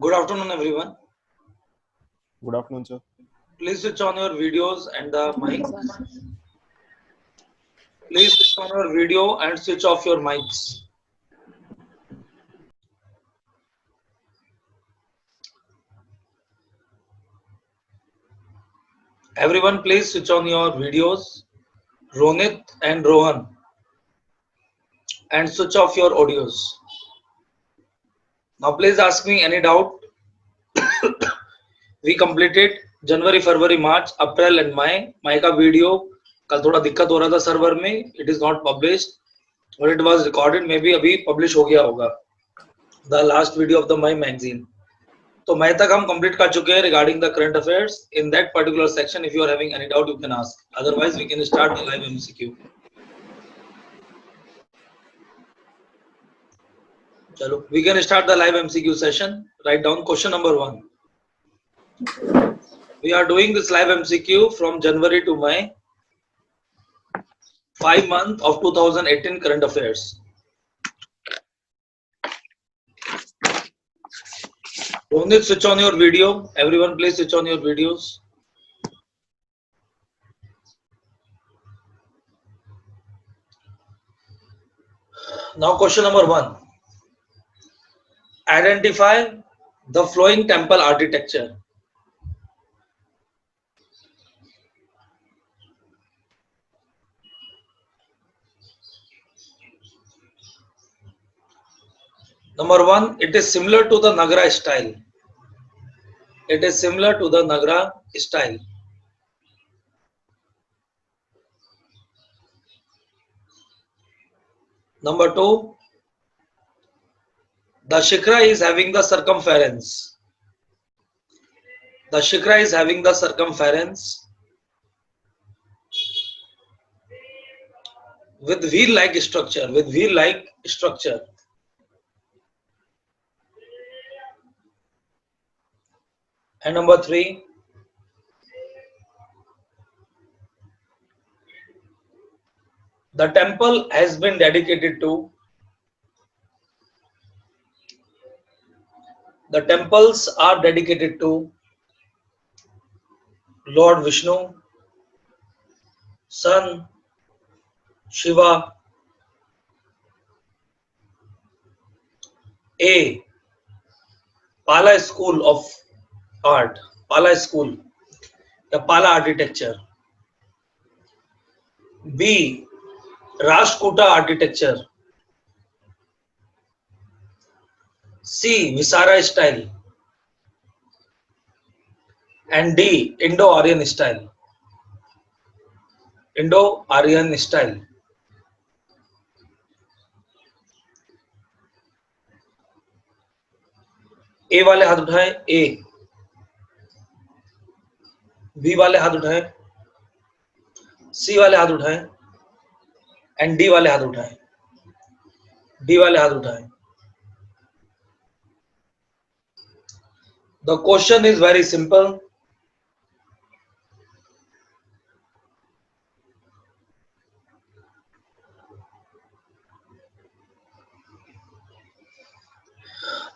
Good afternoon, everyone. Good afternoon, sir. Please switch on your videos and the mics. Please switch on your video and switch off your mics. Everyone, please switch on your videos, Ronit and Rohan, and switch off your audios. Now, please ask me any doubt. We completed January, February, March, April and May. May का video कल थोड़ा दिक्कत हो रहा था server में. It is not published, but it was recorded. Maybe अभी publish हो गया होगा. The last video of the May magazine. तो मई तक हम कंप्लीट कर चुके हैं regarding the current affairs. In that particular section if you are having any doubt you can ask, otherwise we can start the live MCQ. चलो, we can start the live MCQ session. Write down question number 1. We are doing this live MCQ from January to May, 5 month of 2018 current affairs. Ronit, switch on your video. Everyone, please switch on your videos. Now, question number 1. Identify the flowing temple architecture. Number 1, it is similar to the Nagara style. It is similar to the Nagara style. Number 2, the Shikhra is having the circumference. The Shikhra is having the circumference with wheel-like structure. With wheel-like structure. And number 3, the temple has been dedicated to. The temples are dedicated to Lord Vishnu, Sun, Shiva. A. Pala School of Art. Pala School. The Pala architecture. B. Rashtrakuta architecture. C. Visara style. And D. Indo-Aryan style. Indo-Aryan style. ए वाले हाथ उठाएं. A. B वाले हाथ उठाएं. सी वाले हाथ उठाएं. And D वाले हाथ उठाएं. डी वाले हाथ उठाएं. The question is very simple.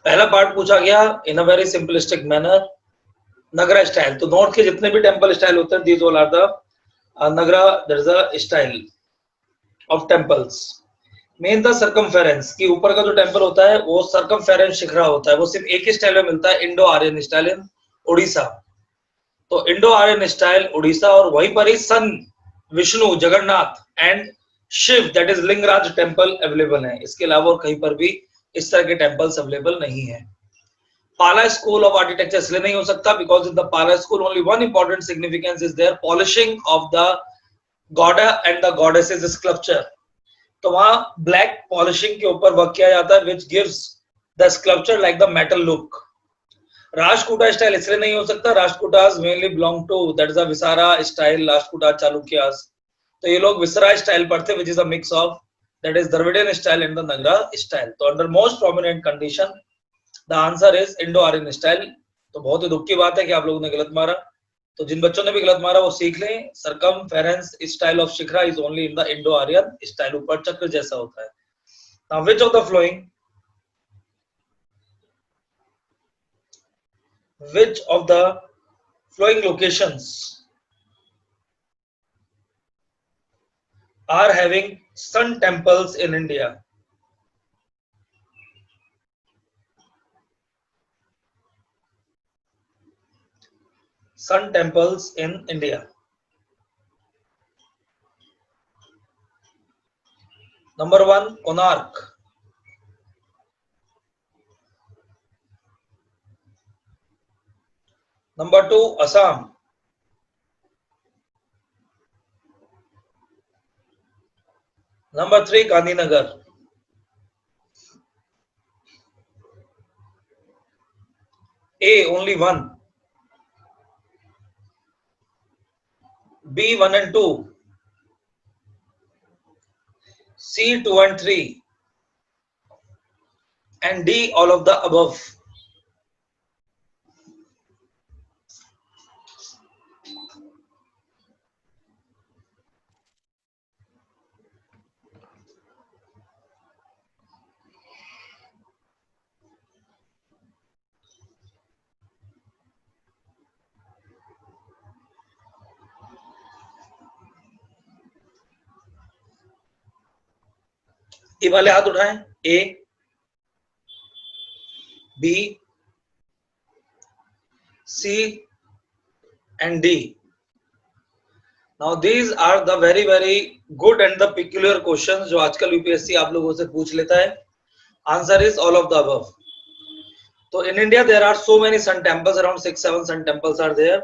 पहला पार्ट पूछा गया in a very simplistic manner, Nagara style. तो नॉर्थ के जितने भी टेंपल स्टाइल होते हैं, these all are the Nagara, that is the style of temples. Main the circumference की ऊपर का जो टेंपल होता है वो सर्कमफेरेंस शिखरा होता है. वो सिर्फ एक ही स्टाइल में मिलता है, Indo Aryan style in Orissa. तो इंडो आर्यन स्टाइल उड़ीसा, और वहीं पर ही sun, Vishnu, Jagannath and Shiva that is Lingaraj temple available है. इसके अलावा और कहीं पर भी इस तरह के टेंपल्स अवेलेबल नहीं है. पाला स्कूल ऑफ आर्किटेक्चर इसलिए नहीं हो सकता because in the Pala school only one important significance is there, polishing of the god and the goddesses sculpture. तो वहां ब्लैक पॉलिशिंग के ऊपर वर्क किया जाता है which gives the sculpture like the metal look. Rashtrakuta style इसलिए नहीं हो सकता, Rashtrakutas mainly belong to that is the Vesara style, Rashtrakuta Chalukyas. तो ये लोग विसरा स्टाइल पर थे which is a mix of that is Dravidian style and the Nagara style. तो under most prominent condition the answer is Indo Aryan style. तो बहुत ही दुख की बात है कि आप लोगों ने गलत मारा. तो जिन बच्चों ने भी गलत मारा वो सीख लें, circumference style of shikhara is only in the Indo Aryan style, ऊपर चक्र जैसा होता है. Now which of the following Which of the following locations are having sun temples in India? Sun temples in India. Number 1, Konark. Number 2, Assam. Number 3, Gandhinagar. A, only one. B, 1 and 2. C, 2 and 3. And D, all of the above. ये वाले हाथ उठाएं. A, B, C and D. Now these are the very good and the peculiar questions जो आजकल UPSC आप लोगों से पूछ लेता है. Answer is all of the above. So in India there are so many sun temples, around 6-7 sun temples are there.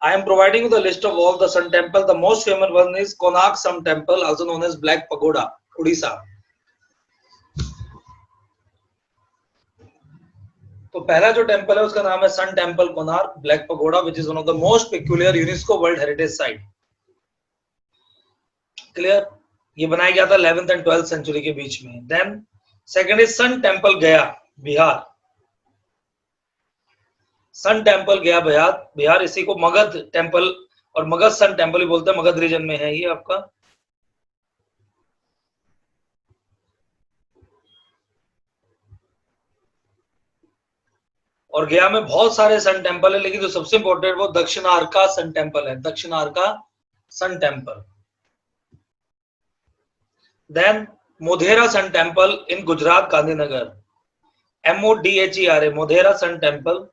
I am providing you the list of all the sun temples. The most famous one is Konark Sun Temple, also known as Black Pagoda, Odisha. तो पहला जो temple है उसका नाम है sun temple Konark black pagoda, which is one of the most peculiar UNESCO world heritage site. Clear? ये बनाया गया था 11th and 12th सेंचुरी के बीच में. Then second is sun temple Gaya, Bihar. Sun temple Gaya Bihar, इसी को मगध टेम्पल और मगध सन टेम्पल भी बोलते हैं. मगध रीजन में है ये आपका. और गया में बहुत सारे सन टेम्पल है, लेकिन जो सबसे इंपॉर्टेंट वो दक्षिणार्का सन टेम्पल है. Dakshinarka sun temple. Then Modhera sun temple in Gujarat, Gandhinagar. MODHERA, Modhera sun temple.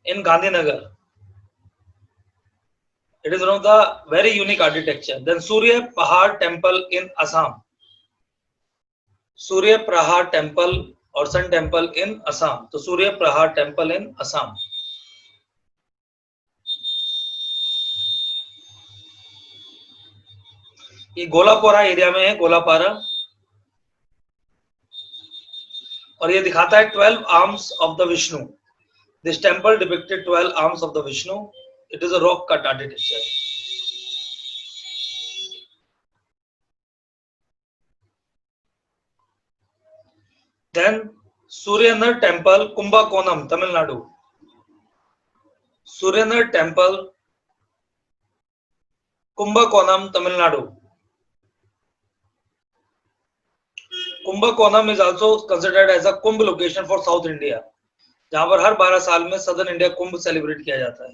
in Gandhinagar. It is one of the very unique architecture. Then Surya Pahar Temple in Assam. Surya Prahar Temple or Sun Temple in Assam. तो Surya Prahar Temple in Assam. ये गोलापारा area में है, गोलापारा. और ये दिखाता है 12 arms of the Vishnu. This temple depicted 12 arms of the Vishnu. It is a rock cut architecture. Then Suryanar Temple, Kumbakonam, Tamil Nadu. Suryanar Temple, Kumbakonam, Tamil Nadu. Kumbakonam is also considered as a Kumbh location for South India, जहां पर हर 12 साल में southern India कुंभ celebrate किया जाता है.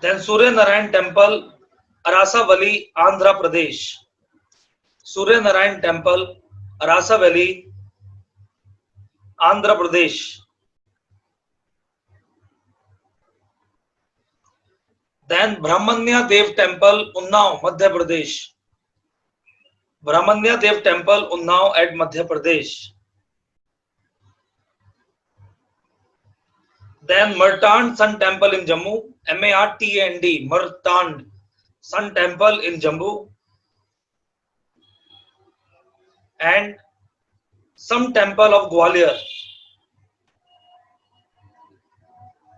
Then Surya Narayan Temple, Arasavali, Andhra Pradesh. Surya Narayan Temple, Arasavali, Andhra Pradesh. Then Brahmanya Dev Temple, Unnao, Madhya Pradesh. Brahmanya Dev Temple, Unnao at Madhya Pradesh. Then Martand Sun Temple in Jammu, MARTAND, Martand Sun Temple in Jammu. And some temple of Gwalior,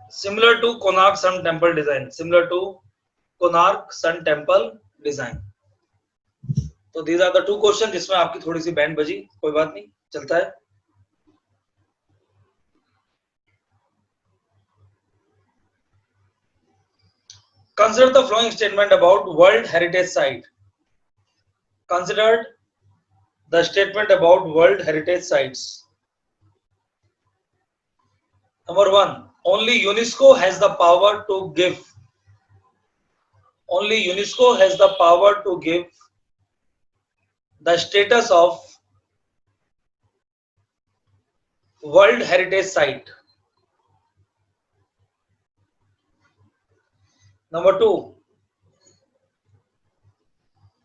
similar to Konark Sun Temple design, similar to Konark Sun Temple design. तो these are the two questions जिसमें आपकी थोड़ी सी band बजी, कोई बात नहीं, चलता है. Consider the following statement about World Heritage Site. Considered the statement about World Heritage Sites. Number 1, only UNESCO has the power to give. Only UNESCO has the power to give the status of World Heritage Site. Number 2,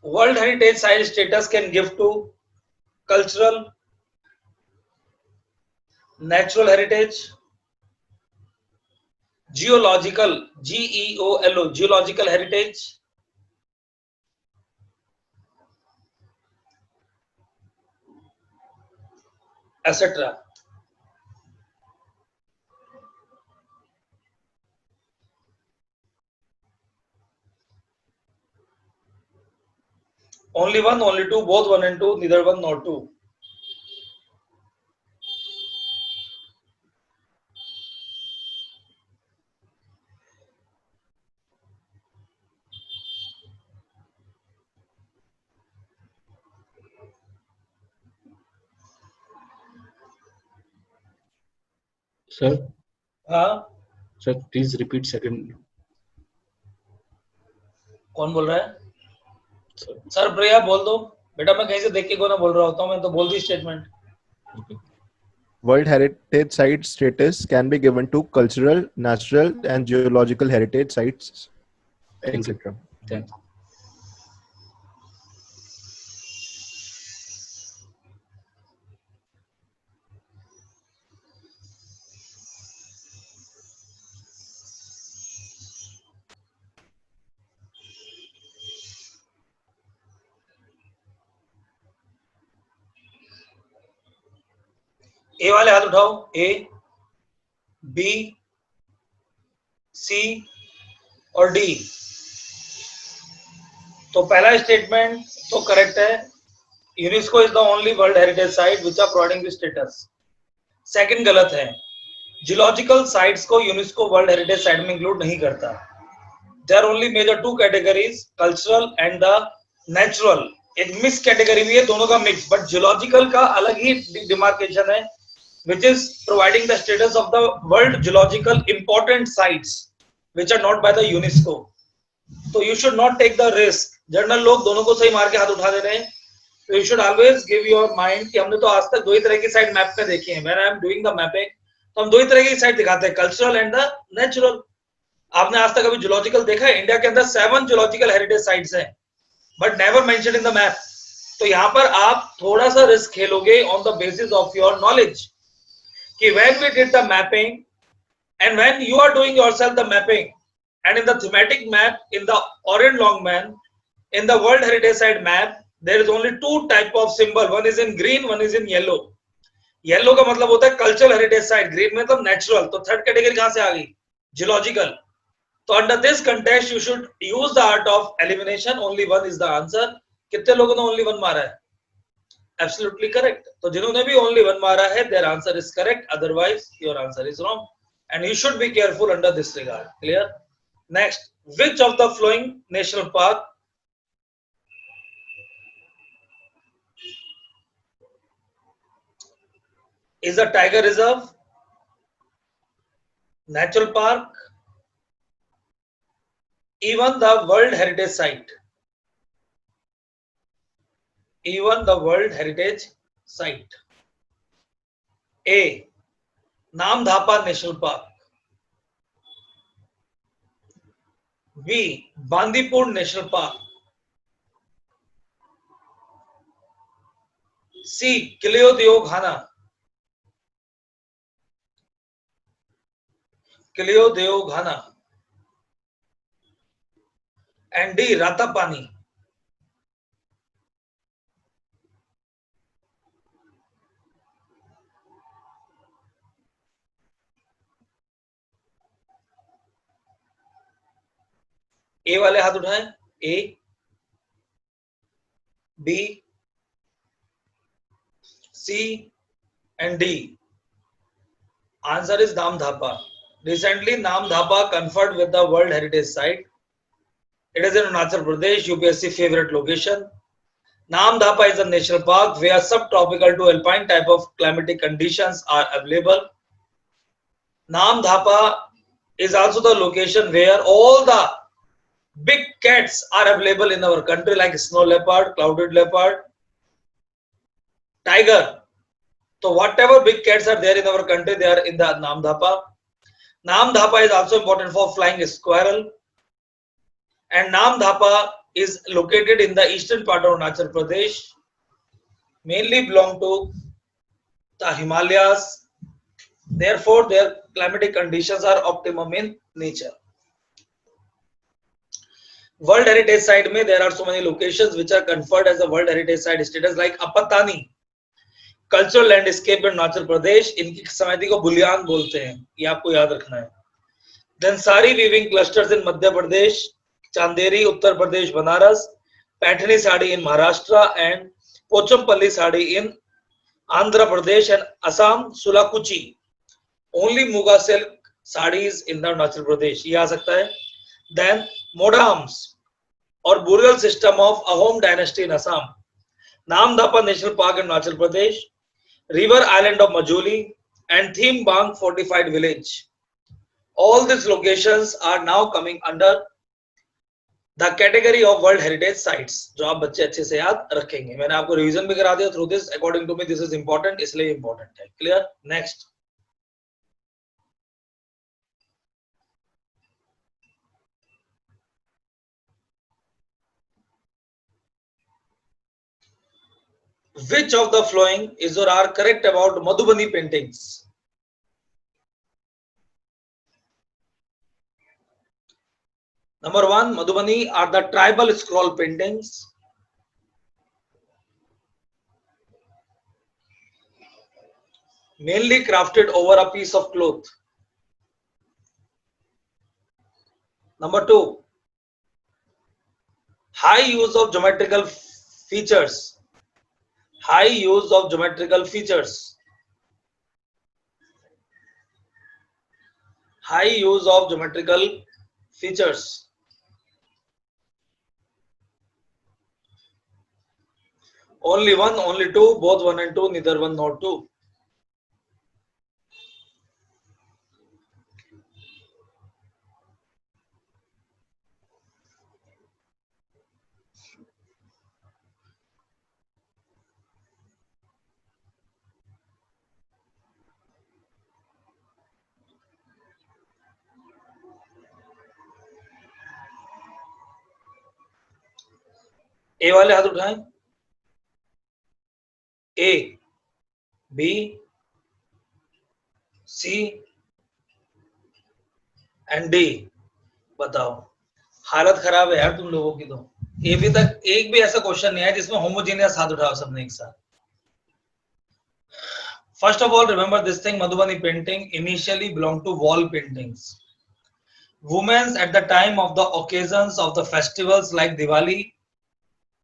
World Heritage Site status can give to cultural, natural heritage, geological, GEOLO, geological heritage, etc. Only one, only two, both one and two, neither one nor two. Sir, हाँ, sir, please repeat second. कौन बोल रहा है? Sir, sir प्रिया बोल दो बेटा, मैं कहीं से देख के को ना बोल रहा होता हूँ, मैं तो बोल दी statement. okay. World Heritage Site status can be given to cultural, natural, and geological heritage sites, Thank you. etc. Thank you. ए वाले हाथ उठाओ. ए, बी, सी और डी. तो पहला स्टेटमेंट तो करेक्ट है. UNESCO is the only world heritage site which are providing the status. Second गलत है. जियोलॉजिकल साइट्स को यूनेस्को वर्ल्ड हेरिटेज साइट में इंक्लूड नहीं करता. There are only major two categories, cultural and the natural. एक mix category भी है, दोनों का मिक्स, बट जियोलॉजिकल का अलग ही डिमार्केशन है, which is providing the status of the world geological important sites which are not by the UNESCO. So you should not take the risk. Journal लोग दोनों को सही मार के हाथ उठा दे रहे हैं. So you should always give your mind कि हमने तो आज तक दो ही तरह की साइट मैप पे देखी है. When I am doing the mapping, तो हम दो ही तरह की साइट दिखाते हैं, कल्चरल एंड द नेचुरल. आपने आज तक अभी जियोलॉजिकल देखा है? इंडिया के अंदर 7 जियोलॉजिकल हेरिटेज साइट्स हैं, but never mentioned in the map. तो यहाँ पर आप थोड़ा सा रिस्क खेलोगे on the basis of your knowledge. कि when we did the mapping and when you are doing yourself the mapping and in the thematic map, in the Orient Longman, in the World Heritage Site map, there is only two type of symbol. One is in green, one is in yellow. Yellow का मतलब होता है cultural heritage site, green मतलब natural. तो third category कहां से आ गई? Geological. तो under this context you should use the art of elimination. Only one is the answer. कितने लोगों ने ओनली वन मारा है? Absolutely correct. तो जिन्होंने भी only one मारा है, their answer is correct. Otherwise, your answer is wrong. And you should be careful under this regard. Clear? Next, which of the following national park is a tiger reserve, natural park, even the World Heritage Site? Even the World Heritage Site. A, Namdhapa National Park. B, Bandipur National Park. C, Kileo-Deoghana. Kileo-Deoghana. And D, Ratapani. ए वाले हाथ उठाएं. A, B, C and D. Answer is Namdhapa. Recently, Namdhapa conferred with the World Heritage Site. It is in Arunachal Pradesh, UPSC favorite location. Namdapa is a national park where subtropical to alpine type of climatic conditions are available. Namdapa is also the location where all the big cats are available in our country, like snow leopard, clouded leopard, tiger. So whatever big cats are there in our country, they are in the Namdapa. Namdapa is also important for flying squirrel. And Namdapa is located in the eastern part of Arunachal Pradesh, mainly belong to the Himalayas. Therefore, their climatic conditions are optimum in nature. World Heritage Site में there are so many locations which are conferred as a World Heritage Site status, like Apatani cultural landscape in Arunachal Pradesh, इनकी समाधि को Boolean बोलते हैं, ये आपको याद रखना है. Dhansari weaving clusters in Madhya Pradesh, Chanderi Uttar Pradesh Banaras, Paithani sari in Maharashtra and Pochampalli sari in Andhra Pradesh and Assam, Sualkuchi only muga silk saris in Arunachal Pradesh, ये आ सकता है. देन मोडाम्स और burial system of Ahom dynasty in Assam, Namdapha national park in Arunachal Pradesh, river island of Majuli and Thim Bang fortified village. All these locations are now coming under the category of World Heritage Sites, जो आप बच्चे अच्छे से याद रखेंगे. मैंने आपको रिवीजन भी करा दिया through this. According to me this is important, इसलिए important है. Clear? Next. Which of the following is or are correct about Madhubani paintings? Number one, Madhubani are the tribal scroll paintings. Mainly crafted over a piece of cloth. Number two, high use of geometrical features. High use of geometrical features. High use of geometrical features. Only one, only two, both one and two, neither one nor two. ए वाले हाथ उठाएं. A, B, C and D. बताओ, हालत खराब है यार तुम लोगों की. तो अभी तक एक भी ऐसा क्वेश्चन नहीं है जिसमें होमोजेनियस हाथ उठाओ सबने एक साथ. First of all, remember this thing: Madhubani painting initially belonged to wall paintings. Women at the time of the occasions of the festivals like Diwali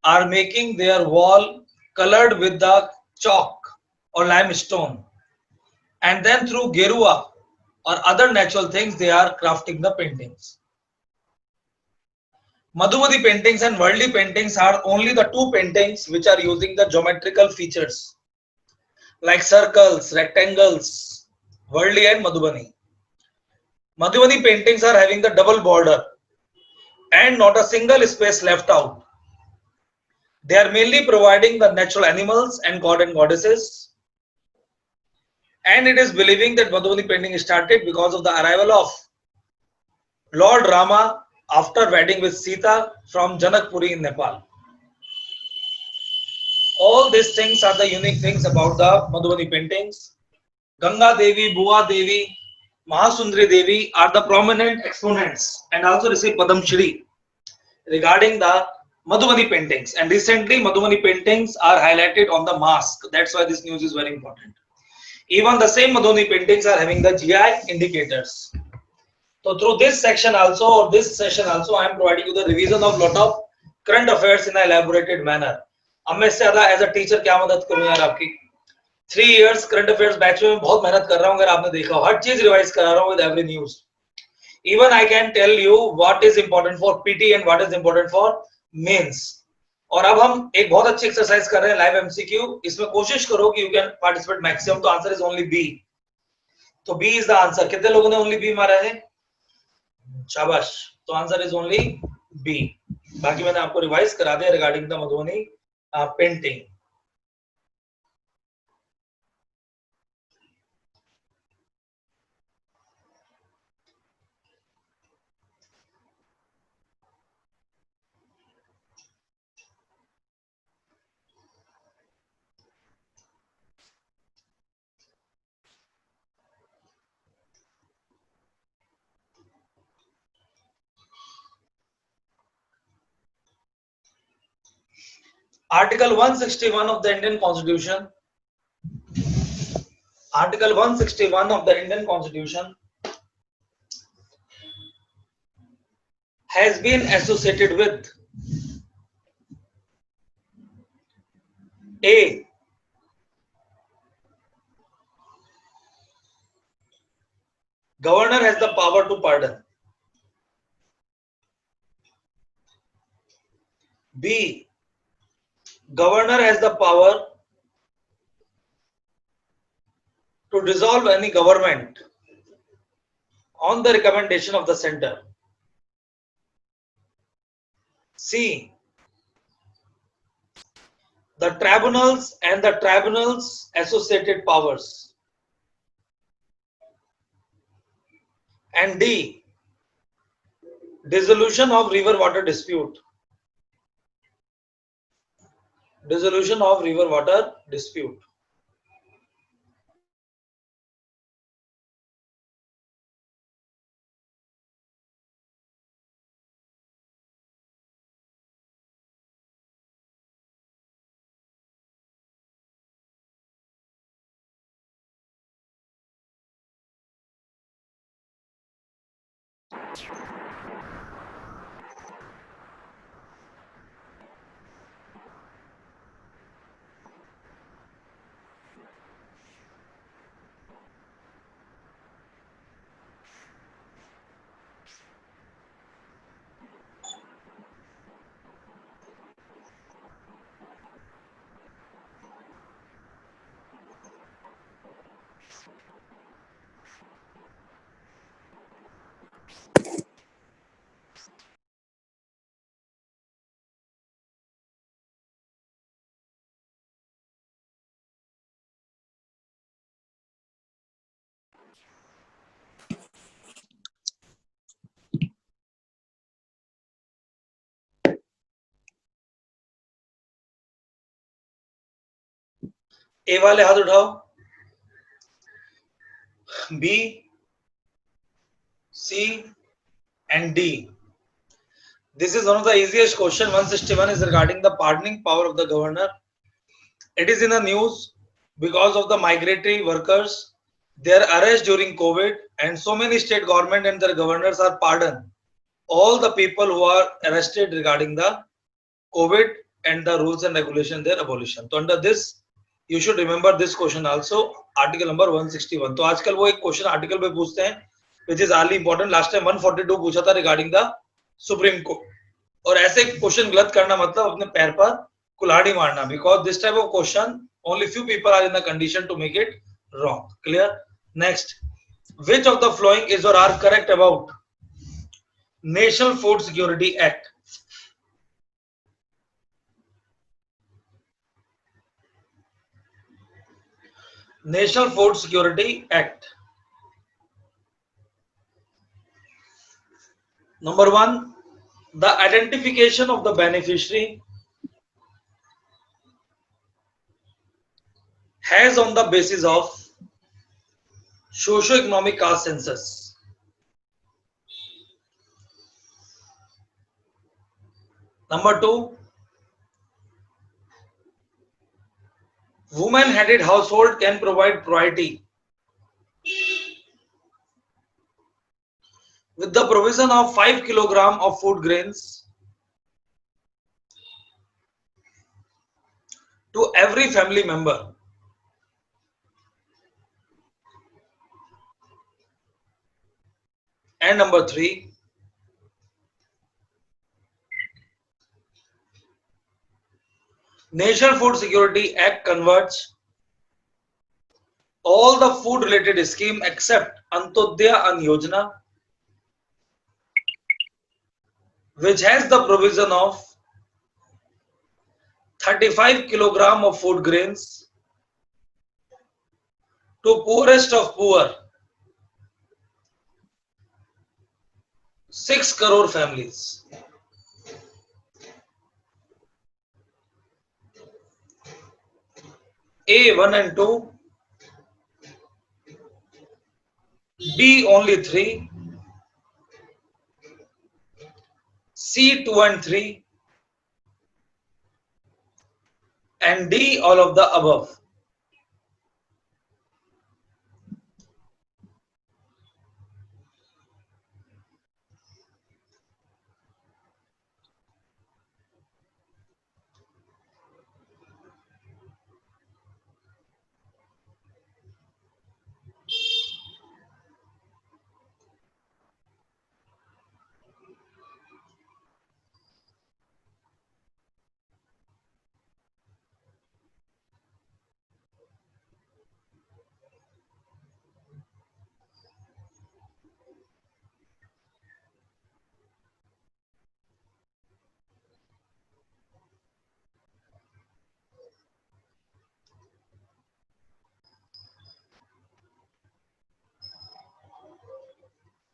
are making their wall colored with the chalk or limestone, and then through gerua or other natural things they are crafting the paintings. Madhubani paintings and worldly paintings are only the two paintings which are using the geometrical features like circles, rectangles, worldly and Madhubani. Madhubani paintings are having the double border and not a single space left out. They are mainly providing the natural animals and god and goddesses. And it is believing that Madhubani painting started because of the arrival of Lord Rama after wedding with Sita from Janakpuri in Nepal. All these things are the unique things about the Madhubani paintings. Ganga Devi, Bua Devi, Mahasundari Devi are the prominent exponents and also receive Padam Shri regarding the Madhubani paintings. And recently Madhubani paintings are highlighted on the mask. That's why this news is very important. Even the same Madhubani paintings are having the GI indicators. So through this section also, or this session also, I am providing you the revision of lot of current affairs in an elaborated manner. अब मैं इससे ज्यादा as a teacher क्या मदद करूं यार आपकी. 3 years current affairs batch में बहुत मेहनत कर रहा हूं. अगर आपने देखा हो, हर चीज रिवाइज करा रहा हूं with every news. Even I can tell you what is important for PT and what is important for mains. और अब हम एक बहुत अच्छी एक्सरसाइज कर रहे हैं लाइव एमसीक्यू. इसमें कोशिश करो कि यू कैन पार्टिसिपेट मैक्सिमम. तो आंसर इज ओनली बी. तो बी इज द आंसर. कितने लोगों ने ओनली बी मारा है? शाबाश. तो आंसर इज ओनली बी. बाकी मैंने आपको रिवाइज करा दिया regarding the Madhubani painting. Article 161 of the Indian Constitution. Article 161 of the Indian Constitution has been associated with A. Governor has the power to pardon. B. Governor has the power to dissolve any government on the recommendation of the center. C. The tribunals and the tribunals associated powers. And D. Dissolution of river water dispute. Dissolution of river water dispute. ए वाले हाथ उठाओ. B, C and D. This is one of the easiest question. 161 is regarding the pardoning power of the governor. It is in the news because of the migratory workers, their arrest during COVID, and so many state government and their governors are pardoned all the people who are arrested regarding the COVID and the rules and regulation their abolition. So under this you should remember this question also, article number 161. तो आजकल वो एक question article पे पूछते हैं which is highly important. Last time 142 पूछा था regarding the Supreme Court. और ऐसे क्वेश्चन गलत करना मतलब अपने पैर पर कुल्हाड़ी मारना, because this type of question only few people are in the condition to make it wrong. Clear? Next, which of the following is or are correct about National Food Security Act? National Food Security Act. Number 1, the identification of the beneficiary has on the basis of socio-economic caste census. Number 2, woman-headed household can provide priority with the provision of 5 kilogram of food grains to every family member. And number 3, National Food Security Act converts all the food related scheme except Antyodaya Ann Yojana, which has the provision of 35 kilogram of food grains to poorest of poor 6 crore families. A 1 and 2, B only 3, C 2 and 3, and D all of the above.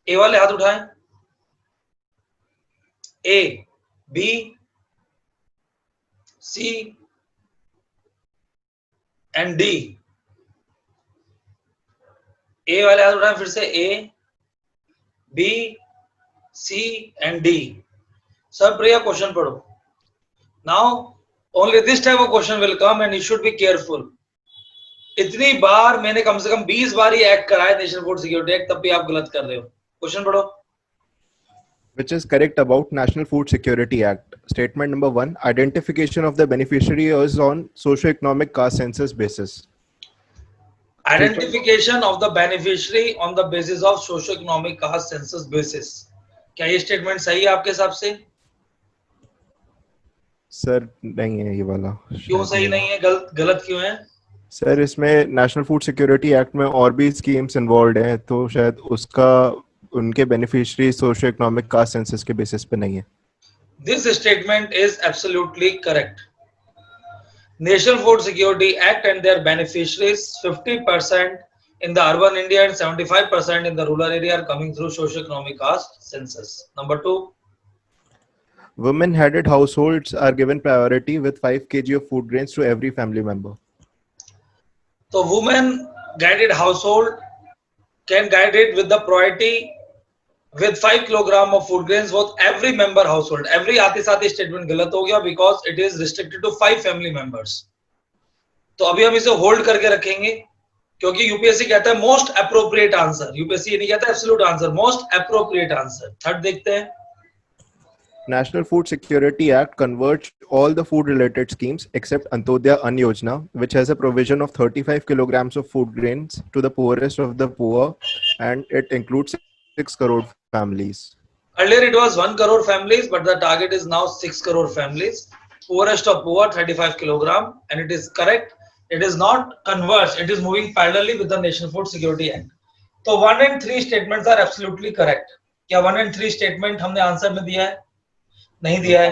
ए वाले हाथ उठाएं. A, B, C and D. A वाले हाथ उठाएं फिर से. A, B, C and D. सब प्रिया question पढ़ो. Now only this type of question will come and you should be careful. इतनी बार मैंने कम से कम 20 बार ही एक्ट कराया नेशनल फूड सिक्योरिटी एक्ट, तब भी आप गलत कर रहे हो. क्वेश्चन पढ़ो. Which is correct about National Food Security Act? Statement number 1. Identification of the beneficiary is on socio-economic caste census basis. Identification of the beneficiary on the basis of socio-economic caste census basis. क्या ये statement सही है आपके हिसाब से? Sir नहीं है ये वाला. क्यों सही नहीं है? गलत क्यों है? सर इसमें नेशनल फूड सिक्योरिटी एक्ट में और भी स्कीम्स इन्वॉल्व हैं, तो शायद उसका उनके beneficiary socio economic caste census के बेसिस पे नहीं है. This statement is absolutely correct. National Food Security Act and their beneficiaries 50% in the urban India and 75% in the rural area are coming through socio-economic caste census. Number 2. Women-headed households are given priority with 5 kg of food grains to every family member. So women-guided household can guide it with the priority with 5 kilogram of food grains for every member household. Every आते साथ statement गलत हो गया because it is restricted to 5 family members. तो अभी हम इसे hold करके रखेंगे क्योंकि यूपीएससी कहता है मोस्ट अप्रोप्रिएट आंसर. यूपीएससी ये नहीं कहता absolute answer, most appropriate answer. Third देखते हैं. National Food Security Act converts all the food-related schemes except Antyodaya Ann Yojana, which has a provision of 35 kilograms of food grains to the poorest of the poor, and it includes 6 crore families. Earlier it was 1 crore families, but the target is now 6 crore families. Poorest of poor 35 kilogram, and it is correct. It is not converged. It is moving parallelly with the National Food Security Act. So 1 and 3 statements are absolutely correct. क्या 1 and 3 statement हमने answer में दिया है? नहीं दिया है.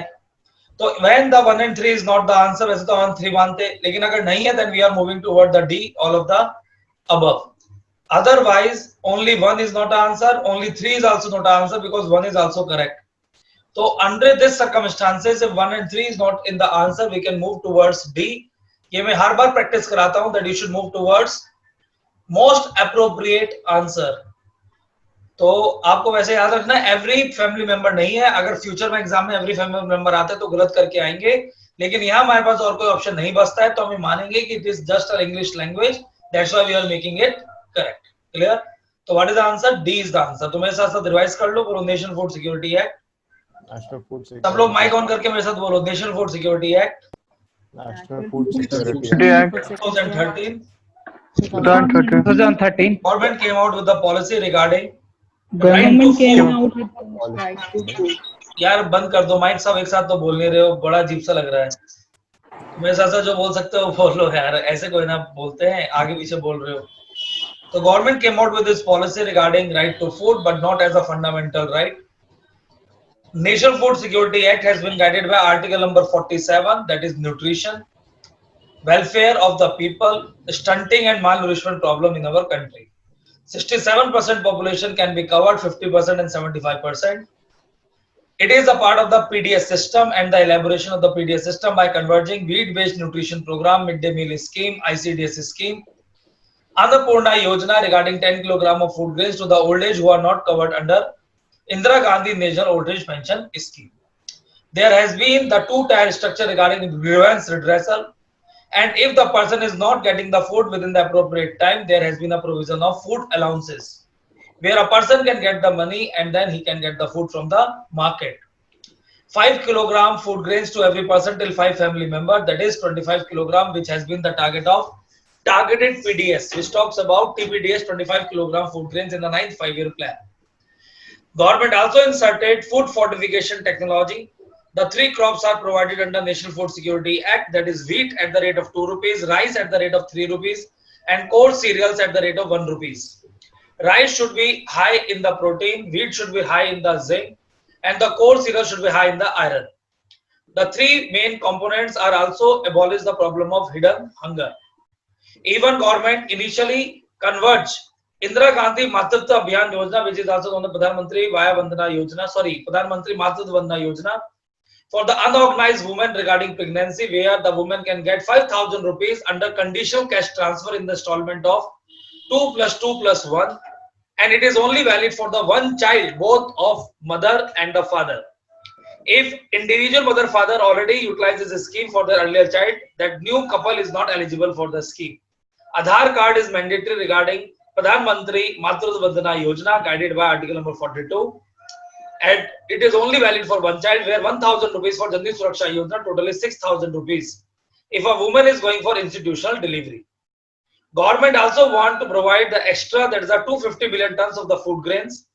तो when the 1 and 3 is not the answer, वैसे तो हम 3 मानते, लेकिन अगर नहीं है then we are moving toward the D, all of the above. Otherwise only 1 is not an answer, only 3 is also not an answer because 1 is also correct. So under this circumstances, if 1 and 3 is not in the answer, we can move towards D. ये मैं हर बार practice कराता हूं that you should move towards most appropriate answer. तो आपको वैसे याद रखना every family member नहीं है. अगर फ्यूचर में एग्जाम में एवरी फैमिली मेंबर आते हैं तो गलत करके आएंगे, लेकिन यहाँ हमारे पास और कोई ऑप्शन नहीं बचता है, तो हम मानेंगे कि it is just a English language, that's why we are making it correct. Clear? तो what is the answer? D is the answer. तो मेरे साथ साथ रिवाइज कर लो. बोलो नेशनल फूड सिक्योरिटी एक्ट. सब लोग माइक ऑन करके मेरे साथ बोलो national food security act. National Food Security Act 2013 2013 government came out with the policy regarding Government came to out with the right to food. यार बंद कर दो माइक, सब एक साथ तो बोल नहीं रहे हो, बड़ा अजीब सा लग रहा है। मेरे साथ साथ जो बोल सकते हो बोल लो यार, ऐसे कोई ना बोलते हैं, आगे पीछे बोल रहे हो। So government came out with this policy regarding right to food, but not as a fundamental right. National Food Security Act has been guided by Article number 47, that is nutrition, welfare of the people, stunting and malnourishment problem in our country. 67% population can be covered, 50% and 75%. It is a part of the PDS system and the elaboration of the PDS system by converging wheat-based nutrition program, midday meal scheme, ICDS scheme, Annapurna Yojana regarding 10 kg of food grains to the old age who are not covered under Indira Gandhi National Old Age Pension Scheme. There has been the two-tier structure regarding grievance redressal, and if the person is not getting the food within the appropriate time, there has been a provision of food allowances, where a person can get the money and then he can get the food from the market. 5 kg food grains to every person till 5 family member, that is 25 kg, which has been the target of targeted PDS, which talks about TPDS 25 kg food grains in the 9th 5-year plan. Government also inserted food fortification technology. The three crops are provided under National Food Security Act, that is wheat at the rate of 2 rupees, rice at the rate of 3 rupees, and coarse cereals at the rate of 1 rupees. Rice should be high in the protein, wheat should be high in the zinc, and the coarse cereal should be high in the iron. The three main components are also abolish the problem of hidden hunger. Even government initially converged Indira Gandhi Matritva Abhiyan Yojana, which is also known as Pradhan Mantri Vaya Vandana Yojana, Pradhan Mantri Matritva Vandana Yojana, for the unorganized women regarding pregnancy, where the woman can get 5,000 rupees under conditional cash transfer in the installment of 2 plus 2 plus 1, and it is only valid for the one child, both of mother and the father. If individual mother father already utilizes the scheme for their earlier child, that new couple is not eligible for the scheme. Aadhaar card is mandatory regarding Pradhan Mantri Matritva Vandana Yojana, guided by Article number 42, and it is only valid for one child, where 1,000 rupees for Janani Suraksha Yojana, total is 6,000 rupees if a woman is going for institutional delivery. Government also want to provide the extra, that is a 250 billion tons of the food grains,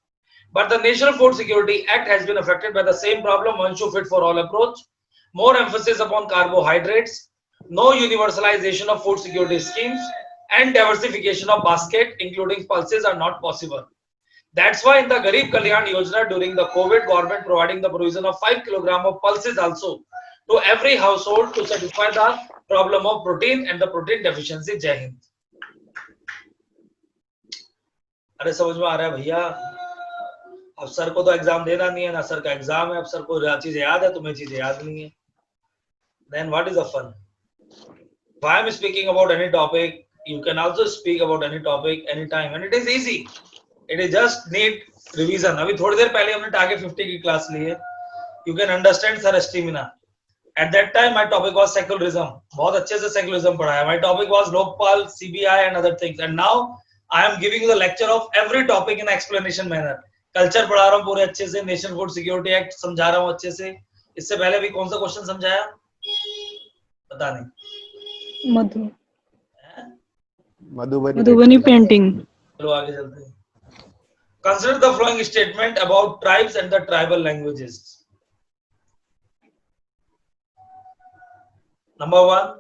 but the National Food Security Act has been affected by the same problem, one shoe fit for all approach, more emphasis upon carbohydrates, no universalization of food security schemes, and diversification of basket, including pulses, are not possible. That's why in the Garib Kalyan Yojana during the COVID, government providing the provision of 5 kg of pulses also to every household to satisfy the problem of protein and the protein deficiency. Jai Hind. अरे समझ में आ रहा है भैया? अब sir को तो exam देना नहीं है ना, सर का एग्जाम है, अब सर को चीजें याद है, तुम्हें चीजें याद नहीं है. Then what is the fun? If I am speaking about any topic, you can also speak about any topic anytime, and it is easy. It is just need revision. अभी थोड़ी देर पहले हमने टारगेट 50 की क्लास ली है. You can understand sir stamina. At that time my topic was secularism. बहुत अच्छे से secularism पढ़ाया. My topic was Lokpal, CBI and other things. And now I am giving you the lecture of every topic in explanation manner. Culture पढ़ा रहा हूँ पूरे अच्छे से, नेशनल फूड सिक्योरिटी एक्ट समझा रहा हूँ अच्छे से. इससे पहले भी कौन सा क्वेश्चन समझाया पता नहीं. मधुबनी पेंटिंग. चलो आगे चलते हैं. Consider the following statement about tribes and the tribal languages. Number one,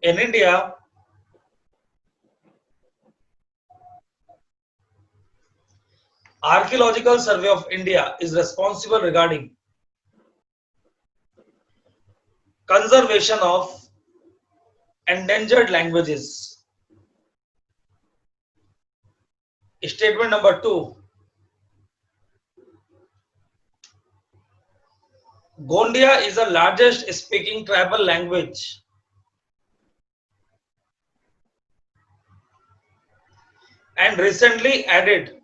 in India, Archaeological Survey of India is responsible regarding conservation of endangered languages. Statement number two, Gondia is the largest speaking tribal language. And recently added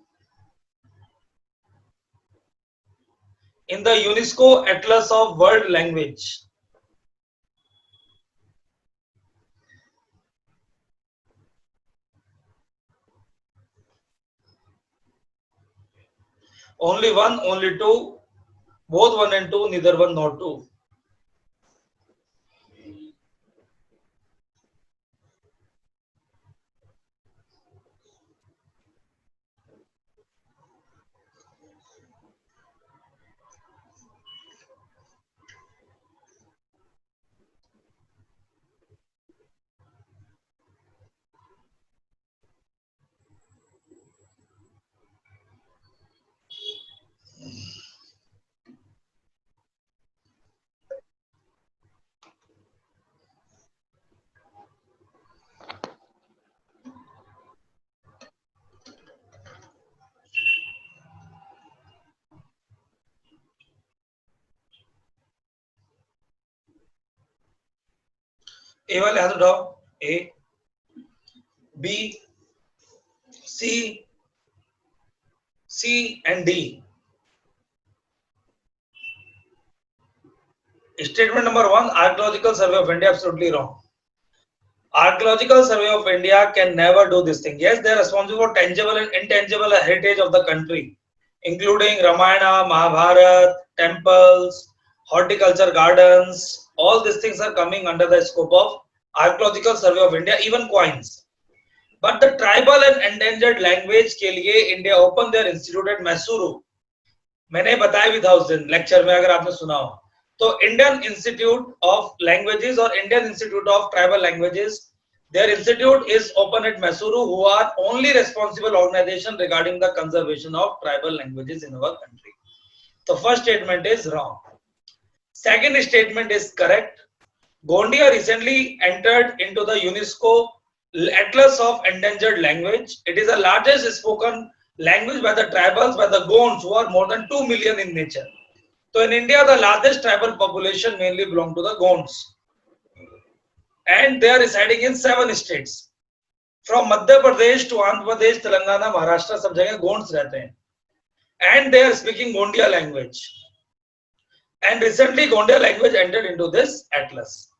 in the UNESCO Atlas of World Language. Only one, only two, both one and two, neither one nor two. ए वाले हाथ उठाओ. A, B, C, C and D. Statement number 1, Archaeological Survey of India, absolutely wrong. Archaeological Survey of India can never do this thing. Yes, they are responsible for tangible and intangible heritage of the country, including Ramayana, Mahabharata, temples, horticulture gardens. All these things are coming under the scope of Archaeological Survey of India, even coins. But the tribal and endangered language के लिए India opened their institute at Mysuru. मैंने बताया भी था उस दिन lecture में, अगर आपने सुना हो. तो Indian Institute of Languages or Indian Institute of Tribal Languages, their institute is open at Mysuru, who are only responsible organization regarding the conservation of tribal languages in our country. The first statement is wrong. Second statement is correct. Gondia recently entered into the UNESCO Atlas of Endangered Language. It is the largest spoken language by the tribals, by the Gonds, who are more than 2 million in nature. So in India, the largest tribal population mainly belong to the Gonds, and they are residing in 7 states. From Madhya Pradesh to Andhra Pradesh, Telangana, Maharashtra, सब जगह Gonds रहते हैं, and they are speaking Gondia language. And recently, Gondia language entered into this atlas.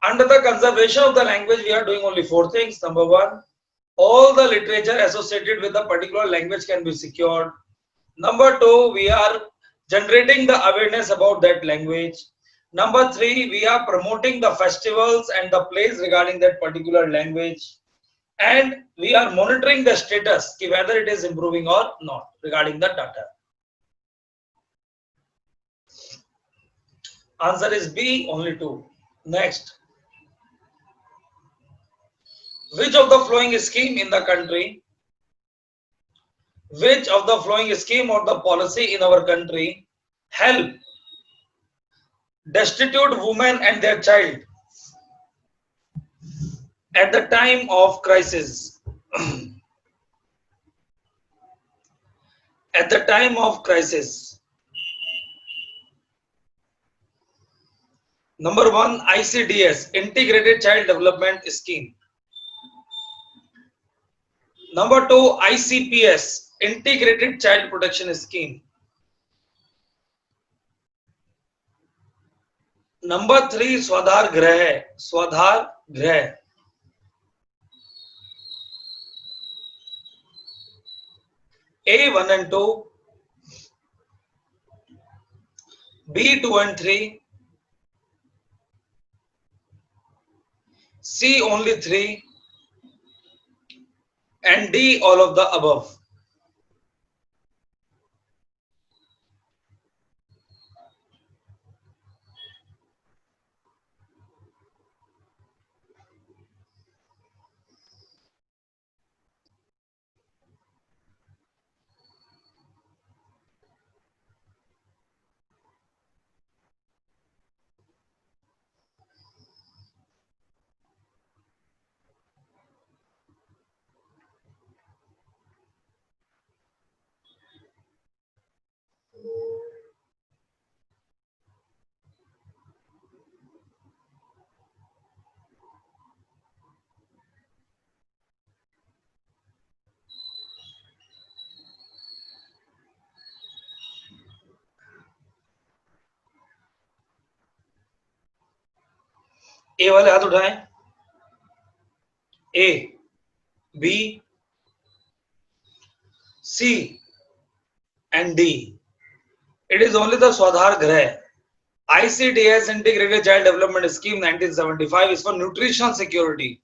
Under the conservation of the language, we are doing only 4 things. Number 1, all the literature associated with a particular language can be secured. Number 2, we are generating the awareness about that language. Number 3, we are promoting the festivals and the plays regarding that particular language. And we are monitoring the status, whether it is improving or not, regarding the data. Answer is B, only 2. Next. Which of the following scheme in the country, which of the following scheme or the policy in our country help destitute women and their child at the time of crisis? At the time of crisis. Number 1, ICDS, Integrated Child Development Scheme. Number 2, ICPS, Integrated Child Protection Scheme. Number 3, Swadhar Grah, Swadhar Grah. A 1 and 2, B 2 and 3, C only 3, and D all of the above. ए वाले हाथ उठाएं. A, B, C and D. It is only the Swadhar Grah. ICDS, Integrated Child Development Scheme 1975, is for nutritional security,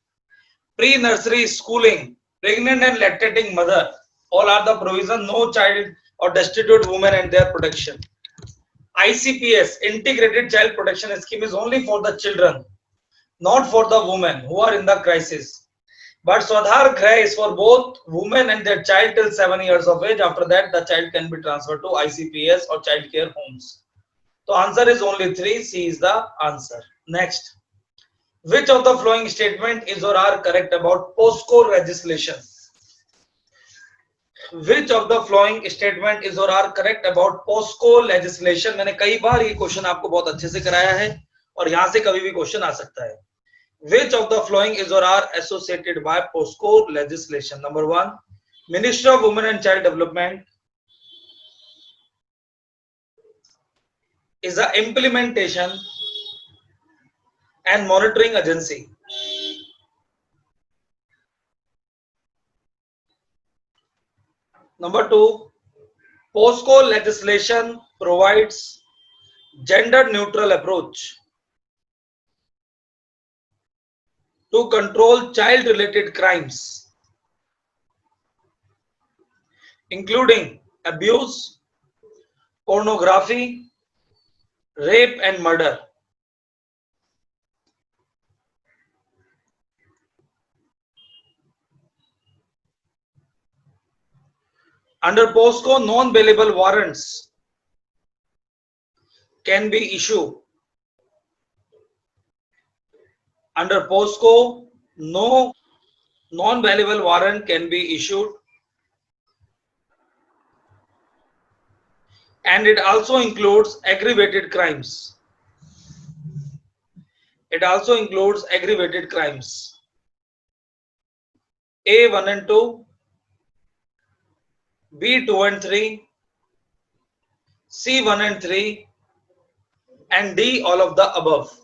pre-nursery schooling, pregnant and lactating mother. All are the provision, no child or destitute women and their protection. ICPS, Integrated Child Protection Scheme, is only for the children, not for the women who are in the crisis. But Swadhar Grah is for both women and their child till 7 years of age. After that, the child can be transferred to ICPS or child care homes. So answer is only 3. C is the answer. Next. Which of the following statement is or are correct about POSCO legislation? Which of the following statement is or are correct about POSCO legislation? मैंने कई बार ये question आपको बहुत अच्छे से कराया है और यहाँ से कभी भी क्वेश्चन आ सकता है. Which of the following is or are associated by POSCO legislation? Number 1, Ministry of Women and Child Development is the implementation and monitoring agency. Number 2, POSCO legislation provides gender neutral approach to control child related crimes, including abuse, pornography, rape and murder. Under POSCO, non-bailable warrants can be issued. Under POSCO, no non-bailable warrant can be issued, and it also includes aggravated crimes. It also includes aggravated crimes. A 1 and 2, B 2 and 3, C 1 and 3, and D all of the above.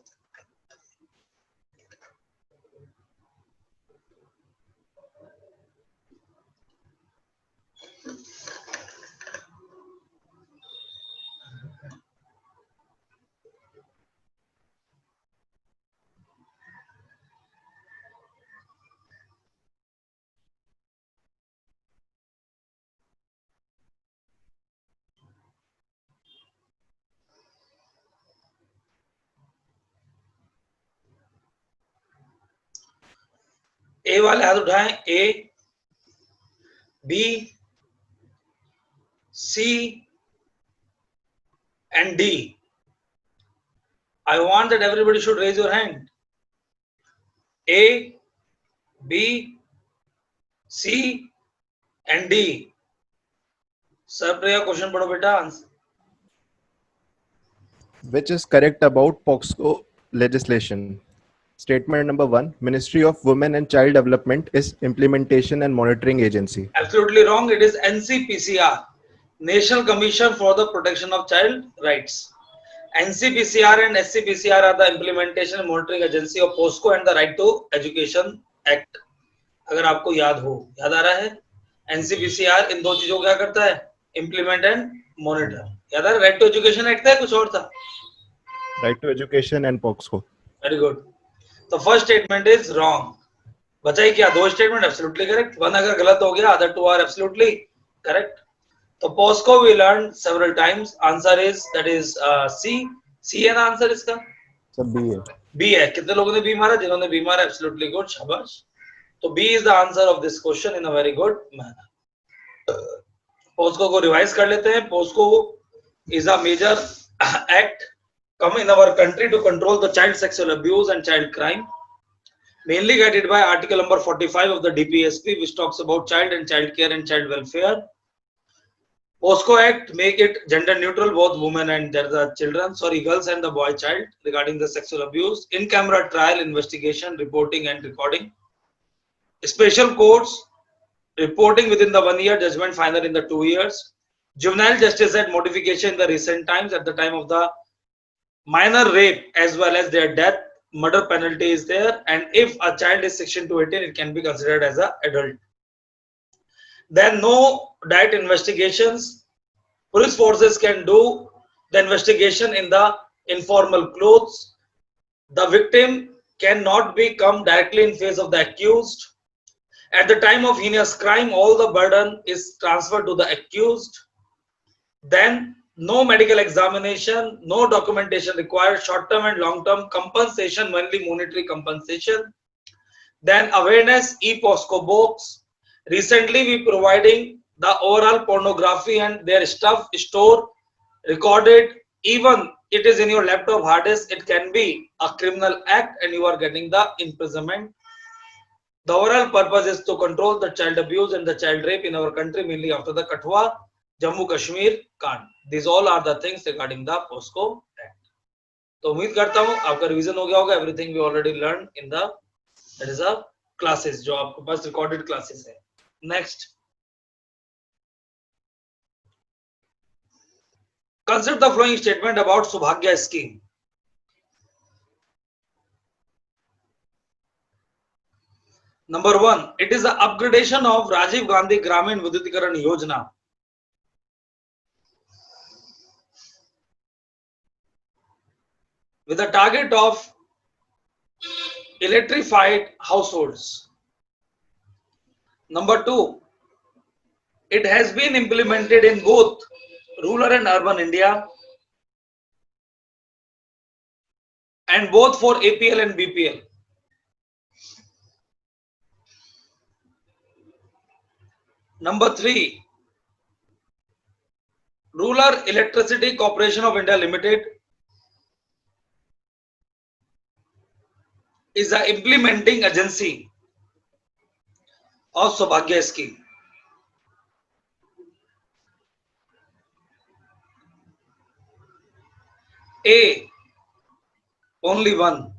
ए वाले हाथ उठाएं. A, B, C, and D. I want that everybody should raise your hand. A, B, C, and D. Sir, Priya, question पढ़ो बेटा. Which is correct about POSCO legislation? Statement number 1, Ministry of Women and Child Development is implementation and monitoring agency. Absolutely wrong. It is NCPCR, National Commission for the Protection of Child Rights. NCPCR and SCPCR are the implementation and monitoring agency of POSCO and the Right to Education Act. अगर आपको याद आ रहा है, NCPCR इन दो चीजों को क्या करता है? Implement and monitor. याद आ रहा है? Right to Education Act था, कुछ और था? Right to Education and POSCO. Very good. The first statement is wrong. बचाई क्या? दो statement absolutely correct. One अगर गलत हो गया, other two are absolutely correct. So POSCO we learned several times. Answer is that is C. C है ना answer इसका? So B है. B है. कितने लोगों ने B मारा? जिन्होंने B मारा absolutely good. शाबाश. तो B is the answer of this question in a very good manner. POSCO को revise कर लेते हैं. POSCO is a major act come in our country to control the child sexual abuse and child crime, mainly guided by article number 45 of the DPSP, which talks about child and child care and child welfare. POSCO Act make it gender neutral, both women and the children, girls and the boy child, regarding the sexual abuse, in camera trial, investigation, reporting and recording. Special courts reporting within the 1 year, judgment final in the 2 years. Juvenile Justice Act modification in the recent times, at the time of the minor rape as well as their death, murder penalty is there, and if a child is 16 to 18, it can be considered as an adult. Then no direct investigations. Police forces can do the investigation in the informal clothes. The victim cannot be come directly in face of the accused. At the time of heinous crime, all the burden is transferred to the accused. Then no medical examination, no documentation required, short-term and long-term compensation, mainly monetary compensation. Then awareness, e-POSCO books. Recently we providing the overall pornography and their stuff stored, recorded, even it is in your laptop hard disk, it can be a criminal act and you are getting the imprisonment. The overall purpose is to control the child abuse and the child rape in our country, mainly after the Kathua, Jammu Kashmir Kand. These all are the things regarding the POSCO Act. तो उम्मीद करता हूं आपका revision हो गया होगा. Everything we already learn in the that is a classes जो आपके पास रिकॉर्डेड क्लासेस है. Next, consider the following statement about Subhagya scheme. Number 1, it is the upgradation of Rajiv Gandhi Gramin Vidyutikaran Yojana. With a target of electrified households. Number 2, it has been implemented in both rural and urban India and both for APL and BPL. Number 3, Rural Electricity Corporation of India Limited is the implementing agency of Saubhagya scheme. A, only 1.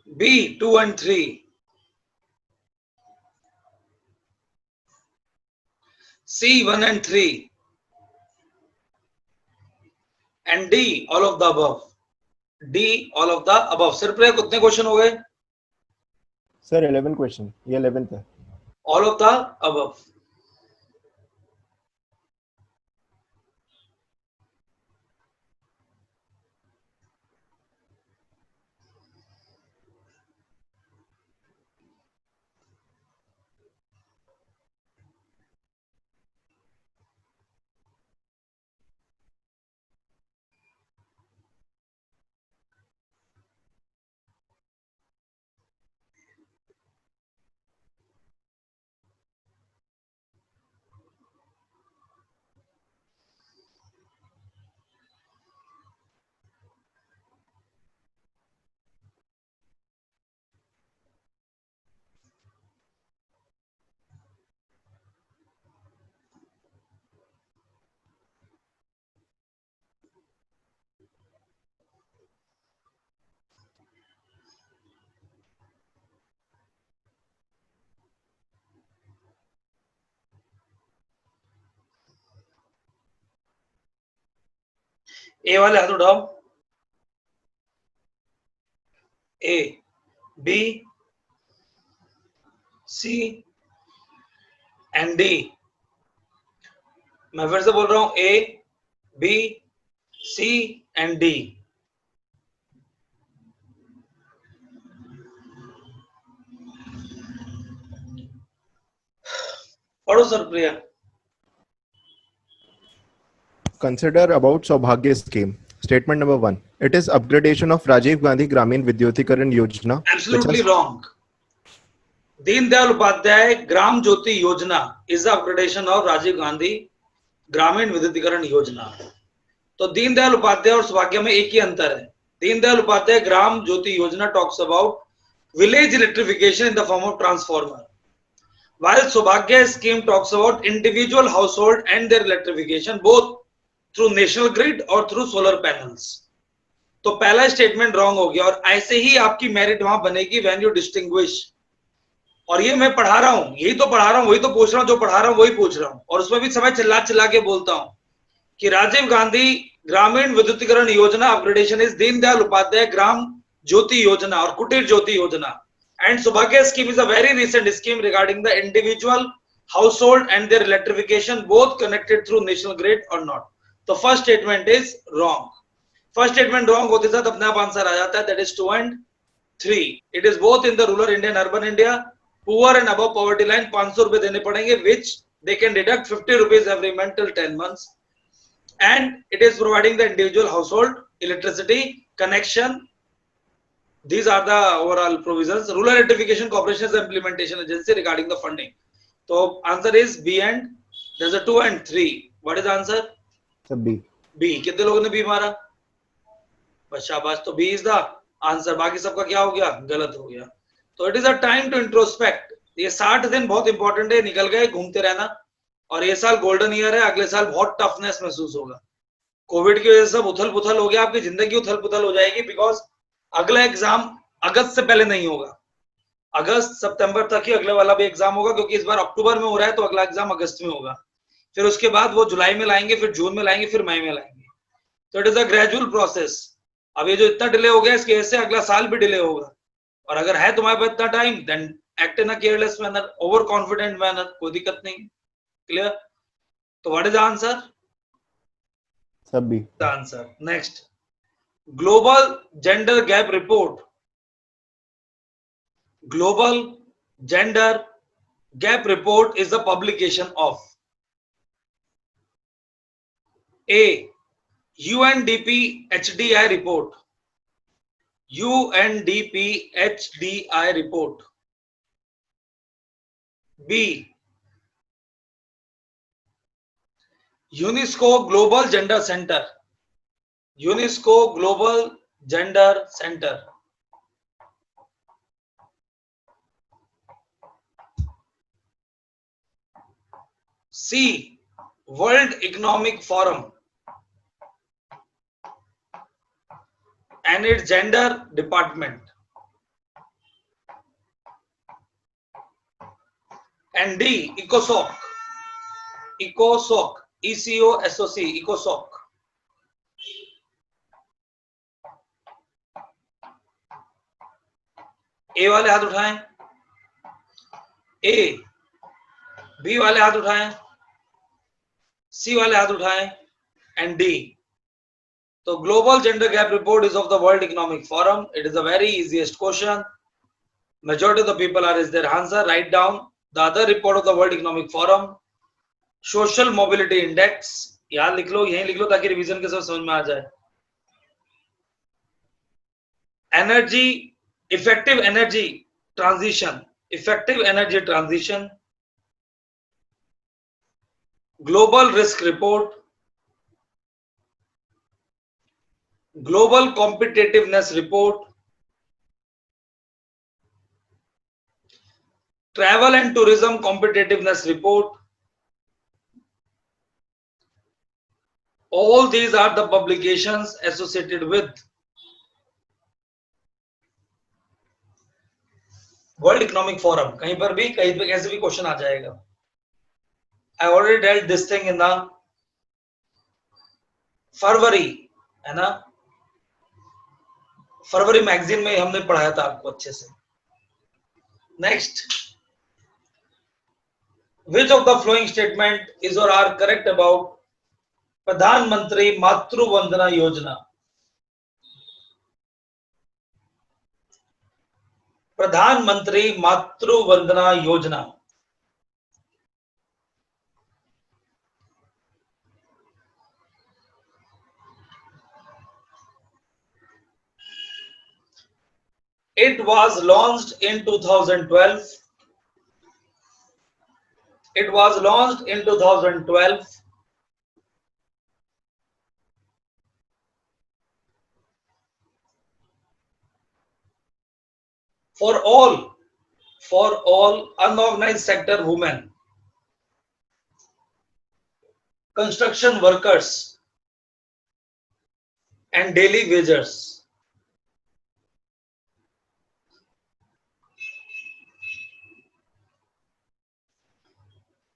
B, 2 and 3. C, 1 and 3. And D, all of the above. D, all of the above. Sir, प्रिया कितने question हो गए? Sir 11 question, ये 11th है. All of the above. ए वाले हाथ उठाओ. A, B, C and D. मैं फिर से बोल रहा हूं A, B, C and D. पढ़ो sir Priya. Consider about Saubhagya scheme. Statement number 1. It is upgradation of Rajiv Gandhi Gramin Vidyutikaran Yojana. Absolutely wrong. Deen Dayal Upadhyay Gram Jyoti योजना is the upgradation of Rajiv Gandhi Grameen Vidyutikaran योजना. तो दीनदयाल उपाध्याय और सौभाग्य में एक ही अंतर है. दीनदयाल उपाध्याय ग्राम ज्योति योजना talks about village electrification in the form of transformer, while Saubhagya scheme talks about individual household and their electrification both through national grid और through solar panels. तो पहला स्टेटमेंट रॉन्ग हो गया और ऐसे ही आपकी मेरिट वहां बनेगी व्हेन यू डिस्टिंग्विश. और ये मैं पढ़ा रहा हूं, यही तो पढ़ा रहा हूं, वही तो पूछ रहा हूं, जो पढ़ा रहा हूं वही पूछ रहा हूं. और उसमें भी समय चिल्ला चिल्ला के बोलता हूं कि राजीव गांधी ग्रामीण विद्युतीकरण योजना अपग्रेडेशन इज दीनदयाल उपाध्याय ग्राम ज्योति योजना और Kutir Jyoti Yojana. And Saubhagya scheme is a very recent scheme regarding the individual household and their electrification both connected through national grid और नॉट. तो first statement is wrong. First statement wrong होते साथ अपने आप आंसर आ जाता है. That is 2 and 3. It is both in the rural India and urban India. Poor and above poverty line 500 रुपए देने पड़ेंगे, which they can deduct 50 rupees every month till 10 months. And it is providing the individual household electricity connection. These are the overall provisions. Rural Electrification Corporation is the implementation agency regarding the funding. So answer is B and there's a 2 and 3. What is the answer? So B. B. कितने लोगों ने B मारा? बस शाबाश. तो B is the answer. बाकी सबका क्या हो गया? गलत हो गया. तो it is a time to introspect. ये 60 दिन बहुत इंपॉर्टेंट है. निकल गए, घूमते रहना. और ये साल गोल्डन ईयर है. अगले साल बहुत टफनेस महसूस होगा. कोविड की वजह से सब उथल पुथल हो गया, आपकी जिंदगी उथल पुथल हो जाएगी, बिकॉज अगला एग्जाम अगस्त से पहले नहीं होगा, अगस्त सितंबर तक ही अगले वाला भी एग्जाम होगा, क्योंकि इस बार अक्टूबर में हो रहा है तो अगला एग्जाम अगस्त में होगा, फिर उसके बाद वो जुलाई में लाएंगे, फिर जून में लाएंगे, फिर मई में लाएंगे। तो it is a gradual process. अब ये जो इतना डिले हो गया इसकी वजह से अगला साल भी डिले होगा, और अगर है तुम्हारे पास इतना time then act in a careless manner, over confident manner, कोई दिक्कत नहीं। क्लियर? तो व्हाट इज द आंसर? सब भी। The answer. Next, global gender gap report. Global gender gap report is the publication of A. UNDP HDI report. UNDP HDI report. B. UNESCO Global Gender Center. UNESCO Global Gender Center. C. World Economic Forum and its gender department. And D. ECOSOC. ECOSOC. ECOSOC. ECOSOC. ए वाले हाथ उठाएं, A. B वाले हाथ उठाएं, सी वाले हाथ उठाएं, and D. तो global gender gap report is of the world economic forum. It is a very easiest question. Majority of the people are is their answer. Write down the other report of the World Economic Forum. Social Mobility Index. यहाँ लिख लो, यहीं लिख लो ताकि revision के साथ समझ में आ जाए। Energy, effective energy transition. Effective energy transition. Global risk report. Global competitiveness report. Travel and tourism competitiveness report. All these are the publications associated with world economic forum. कहीं पर भी कहीं पे कैसे भी क्वेश्चन आ जाएगा। I already dealt this thing in the फरवरी, है ना, फरवरी मैगजीन में हमने पढ़ाया था आपको अच्छे से। Next, which of the following statement is और आर करेक्ट अबाउट प्रधानमंत्री मातृ वंदना योजना? प्रधानमंत्री मातृ Vandana Yojana. It was launched in 2012. It was launched in 2012. For all unorganized sector women, construction workers and daily wagers.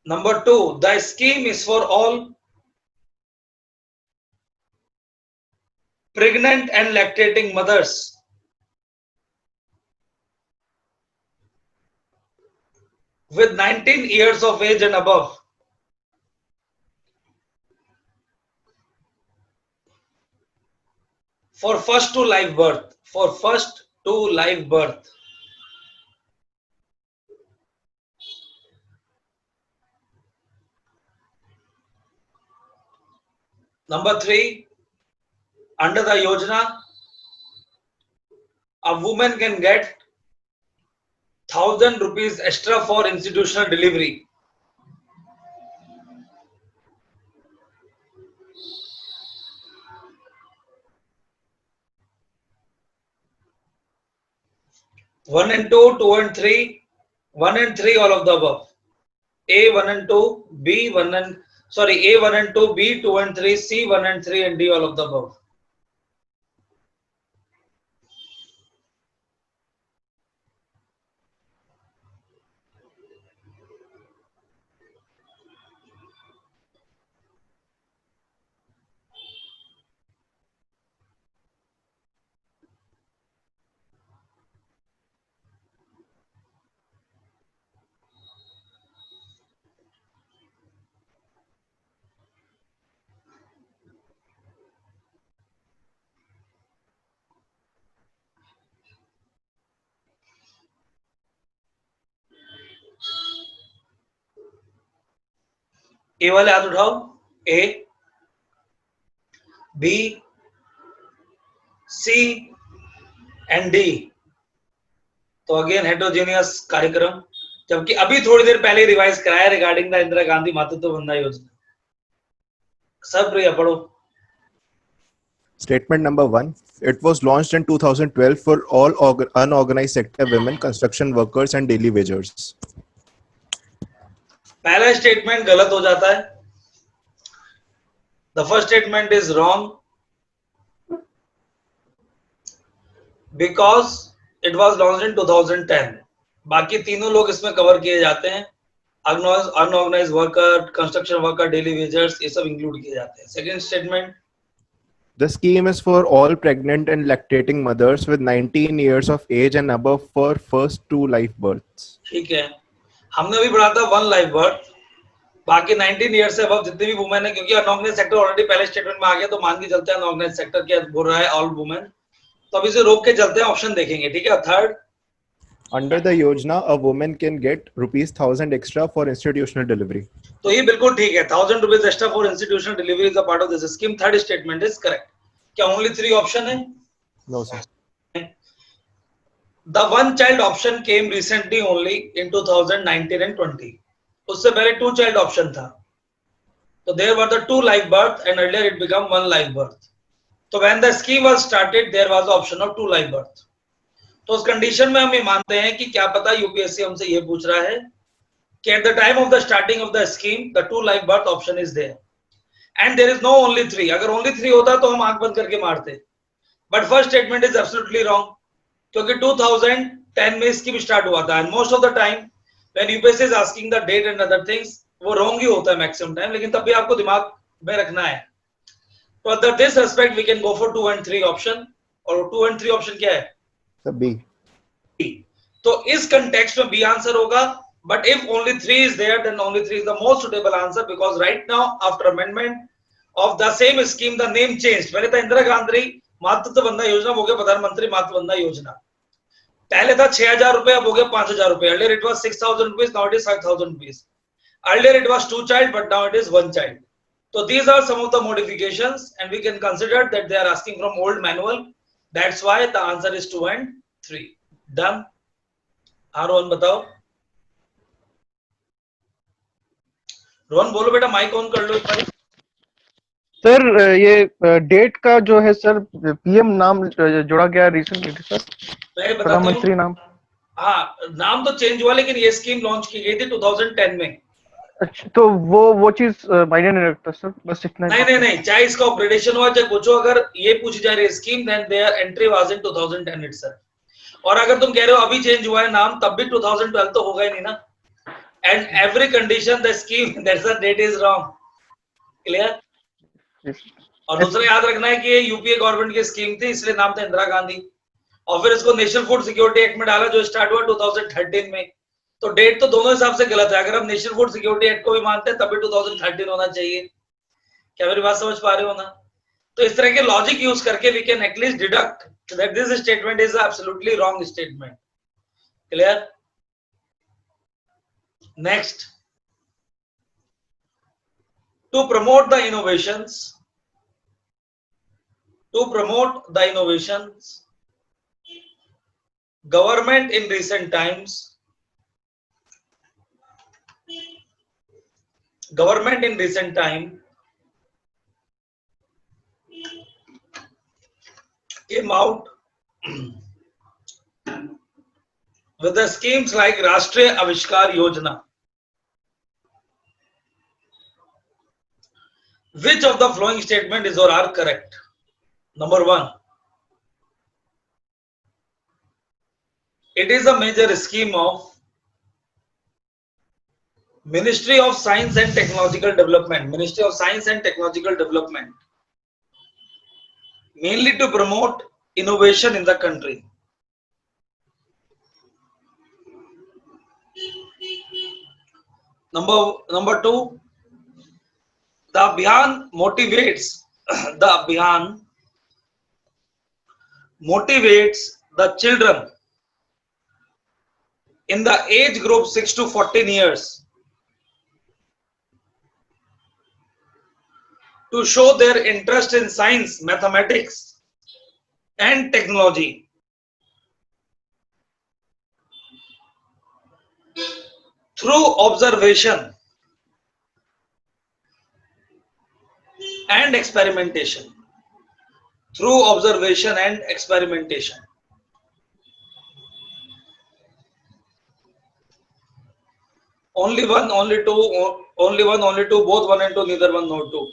Number 2, the scheme is for all pregnant and lactating mothers with 19 years of age and above. For first to live birth. For first to live birth. Number 3, under the Yojana, a woman can get 1,000 rupees extra for institutional delivery. One and two, 2 and 3, 1 and 3, all of the above. A 1 and 2, B 1 and Sorry, A 1 and 2, B 2 and 3, C 1 and 3, and D all of the above. ए वाले हाथ उठाओ. A, B, C and D. तो again heterogeneous कार्यक्रम, जबकि अभी थोड़ी देर पहले revise कराया रिगार्डिंग द इंदिरा गांधी मातृत्व वंदना योजना. सब प्रिय पढ़ो. Statement number 1. It was launched in 2012 for all unorganized sector women, construction workers, and daily wagers. पहला स्टेटमेंट गलत हो जाता है. The first statement is wrong because it was launched in 2010. बाकी तीनों लोग इसमें कवर किए जाते हैं. Unorganised worker, construction worker, daily wagers, ये सब इंक्लूड किए जाते हैं. Second statement, The scheme is for all pregnant and lactating mothers with 19 years of age and above for first 2 live births. ठीक है. हमने भी पढ़ा था 1 लाइव बर्थ. बाकी 19 ईयर्स से अबव जितने भी वुमेन है, क्योंकि अनऑर्गेनाइज्ड सेक्टर ऑलरेडी पहले स्टेटमेंट में आ गया, तो मान के चलते हैं अनऑर्गेनाइज्ड सेक्टर के बोल रहा है ऑल वुमेन. तो अब इसे रोक के चलते हैं, ऑप्शन देखेंगे. ठीक है. Third, Under the Yojana, a woman can get rupees 1000 extra for institutional delivery. तो ये बिल्कुल ठीक है. 1000 rupees extra for institutional delivery is a part of this scheme. Third statement is correct. क्या ओनली 3 ऑप्शन है? No, sir. The one child option came recently only in 2019 and 20. उससे पहले 2 child option था. So there were the 2 live birth and earlier it became 1 live birth. So when the scheme was started, there was the option of 2 live birth. तो उस condition में हम ये मानते हैं कि क्या पता यूपीएससी हमसे ये पूछ रहा है कि at the time of the starting of the scheme, the 2 live birth option is there. And there is no only 3. अगर only 3 होता तो हम आंख बंद करके मारते. But first statement is absolutely wrong. क्योंकि 2010 में स्कीम स्टार्ट हुआ था. And most of the time when UPSC is asking the date and other things, वो wrong ही होता है मैक्सिमम टाइम. लेकिन तब भी आपको दिमाग में रखना है. तो under this respect we can go for 2 and 3 option. और 2 and 3 option क्या है? The B. तो इस कंटेक्स्ट में बी आंसर होगा. But if only 3 is there, then only 3 is the most suitable answer, because right now after amendment of the same scheme, the name changed. पहले था इंदिरा गांधी मातृत्व वंदना योजना, हो गया प्रधानमंत्री मातृत्व वंदना योजना. पहले था 6000 रुपए, अब हो गया 5000 रुपए. Earlier it was 6000 rupees, now it is 5000 rupees. Earlier it was 2 child, but now it is 1 child. So these are some of the modifications, and we can consider that they are asking from old manual. That's why the answer is 2 and 3. Done. Rohan बताओ. रोहन बोलो बेटा, mic on कर लो एक बार. Sir ये date का जो है sir, PM नाम जोड़ा गया रिसेंटली सर, मैं बताता प्रधानमंत्री हूं. नाम. हाँ, नाम तो चेंज हुआ, लेकिन ये स्कीम लॉन्च की गई थी 2010 में. अच्छा, तो वो चीज मायने नहीं रखता सर, बस इतना. नहीं, चाहे इसका ऑपरेशन हुआ चाहे कुछ हो, अगर ये पूछी जा रही है scheme, then their entry was in 2010 itself. और अगर तुम कह रहे हो अभी चेंज हुआ है नाम, तब भी 2012 तो होगा ही नहीं ना. And every condition the scheme that's the date is wrong. Clear? और दूसरा याद रखना है कि ये यूपीए गवर्नमेंट की स्कीम थी, इसलिए नाम था इंदिरा गांधी. और फिर इसको नेशनल फूड सिक्योरिटी एक्ट में डाला, जो स्टार्ट हुआ 2013 में. तो डेट तो दोनों हिसाब से गलत है. अगर हम नेशनल फूड सिक्योरिटी एक्ट को भी मानते हैं, तभी 2013 होना चाहिए. क्या मेरी बात समझ पा रहे हो ना? तो इस तरह के लॉजिक यूज करके we can at least deduct that this statement is absolutely wrong statement. Clear? Next, to promote the innovations, government in recent times came out with the schemes like Rashtriya Avishkar Yojana. Which of the following statement is or are correct? Number 1, it is a major scheme of Ministry of Science and Technological Development. Ministry of Science and Technological Development, mainly to promote innovation in the country. Number 2, the Abhiyan motivates the children in the age group 6 to 14 years to show their interest in science, mathematics, and technology through observation and experimentation. Through observation and experimentation. Only one, only two, only one, only two, both 1 and 2, neither 1 nor 2.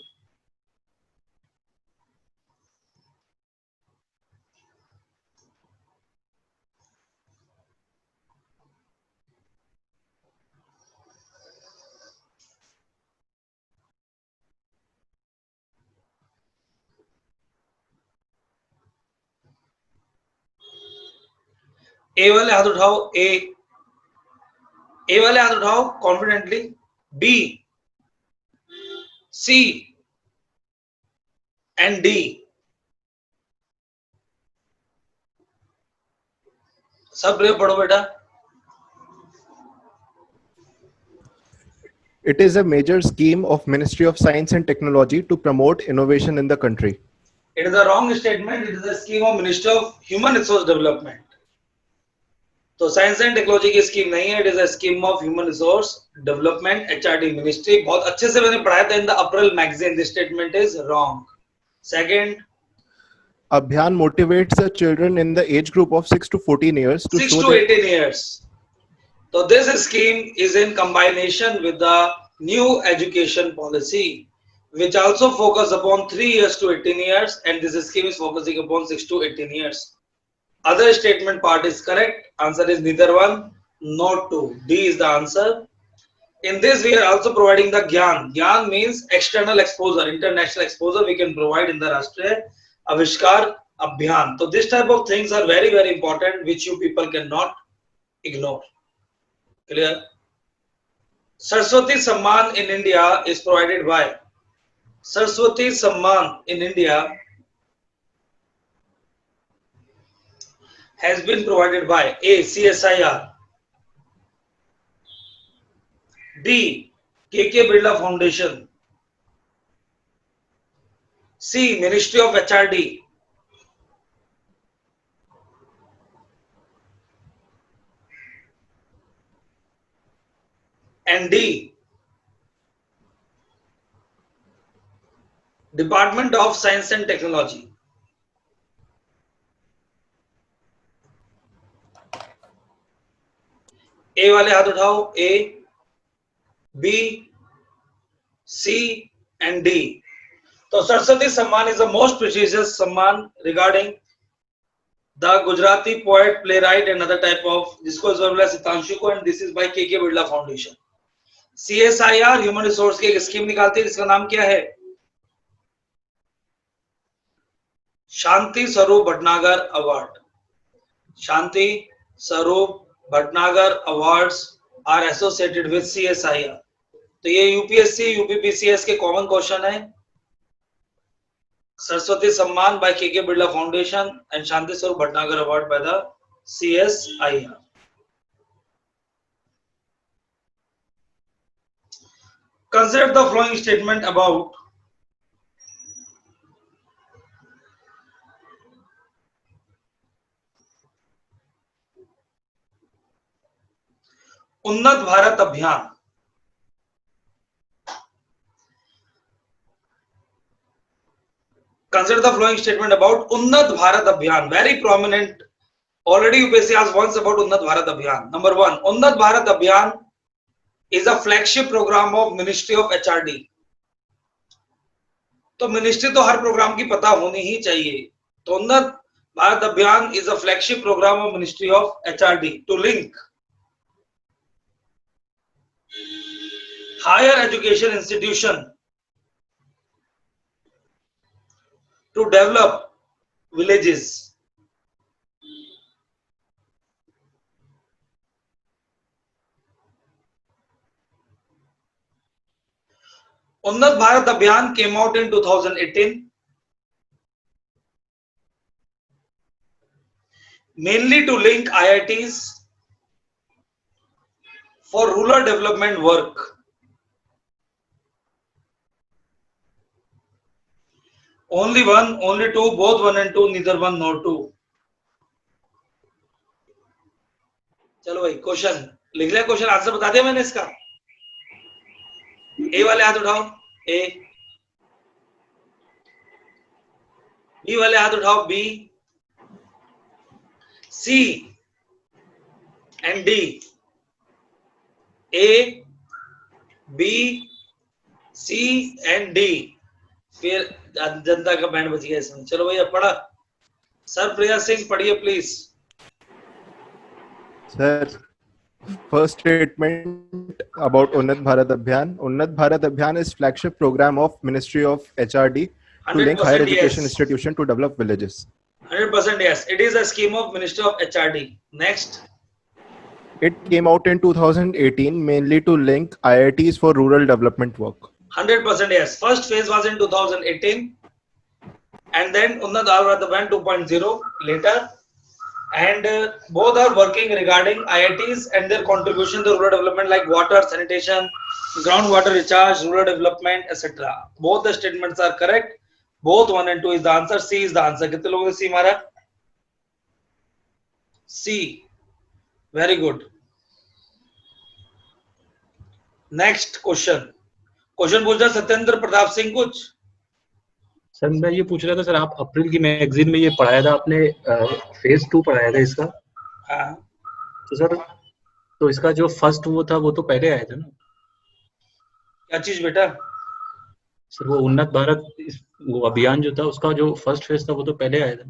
A वाले हाथ उठाओ, A वाले हाथ उठाओ confidently. B, C and D. सब पढ़ो बेटा. It is a major scheme of Ministry of Science and Technology to promote innovation in the country. It is a wrong statement. It is a scheme of Ministry of Human Resource Development. तो science and technology की scheme नहीं है. It is a scheme of human resource development, HRD ministry. बहुत अच्छे से मैंने पढ़ाया था in the April magazine. This statement is wrong. Second, Abhiyan motivates the children in the age group of 6 to 14 years to 6 show to their 18 years. So this scheme is in combination with the new education policy, which also focus upon 3 years to 18 years, and this scheme is focusing upon 6 to 18 years. Other statement part is correct. Answer is neither 1 nor 2. D is the answer. In this we are also providing the Gyan. Gyan means external exposure, international exposure we can provide in the Rashtriya Avishkar Abhiyan. So this type of things are very very important, which you people cannot ignore. Clear? Saraswati Samman in India is provided by Saraswati Samman in India has been provided by A, CSIR, B, KK Birla Foundation, C, Ministry of HRD, and D, Department of Science and Technology. ए वाले हाथ उठाओ. A, B, C and D. तो सरस्वती सम्मान is the most prestigious सम्मान regarding the Gujarati poet, playwright and other type of, जिसको इस बार मिला सितांशु को, and this is by KK Birla Foundation. CSIR human resource की एक स्कीम निकालती है जिसका नाम क्या है? शांति Swarup Bhatnagar award. Shanti Swarup Bhatnagar awards are associated with CSIR. तो ये यूपीएससी यूपीपीसीएस के कॉमन क्वेश्चन है. Saraswati Samman by KK Birla foundation and Shanti Swarup Bhatnagar award by the CSIR. Consider the following statement about उन्नत भारत अभियान. Consider the following statement about Unnat Bharat Abhiyan. Very prominent. Already UPSC asked once about Unnat Bharat Abhiyan. Number 1, Unnat Bharat Abhiyan is a flagship program of Ministry of HRD. तो ministry तो हर programme की पता होनी ही चाहिए। तो Unnat Bharat Abhiyan is a flagship programme of ministry of HRD to link higher education institution to develop villages. Unnat Bharat अभियान came out in 2018 mainly to link IITs for rural development work. Only one, only two, both one and two, neither one nor two. चलो भाई question लिख लिया, question answer बता दिया मैंने इसका। ए वाले हाथ उठाओ, ए। बी वाले हाथ उठाओ, B. C and D. A, B, C and D. फिर जनता का बैंड बज गया इसमें। चलो भैया पढ़ा। सर प्रिया सिंह पढ़िए please. Sir, first statement about Unnat Bharat Abhiyan. Unnat Bharat Abhiyan is flagship program of Ministry of HRD to link higher 100% education yes. institution to develop villages. 100% yes. It is a scheme of Ministry of HRD. Next. It came out in 2018 mainly to link IITs for rural development work. 100% yes. First phase was in 2018 and then Unnat Bharat Abhiyan 2.0 later. And both are working regarding IITs and their contribution to rural development like water, sanitation, groundwater recharge, rural development, etc. Both the statements are correct. Both 1 and 2 is the answer. C is the answer. कितने लोगों ने C मारा? C. Very good. Next question. Question पूछ रहा सत्येंद्र प्रताप सिंह कुछ। Sir मैं ये पूछ रहा था सर, आप अप्रैल की मैगजीन में ये पढ़ाया था आपने, फेज 2 पढ़ाया था इसका। हाँ। तो सर तो इसका जो फर्स्ट वो था वो तो पहले आया था ना। क्या चीज बेटा? सर वो उन्नत भारत वो अभियान जो था उसका जो फर्स्ट फेज था वो तो पहले आया था।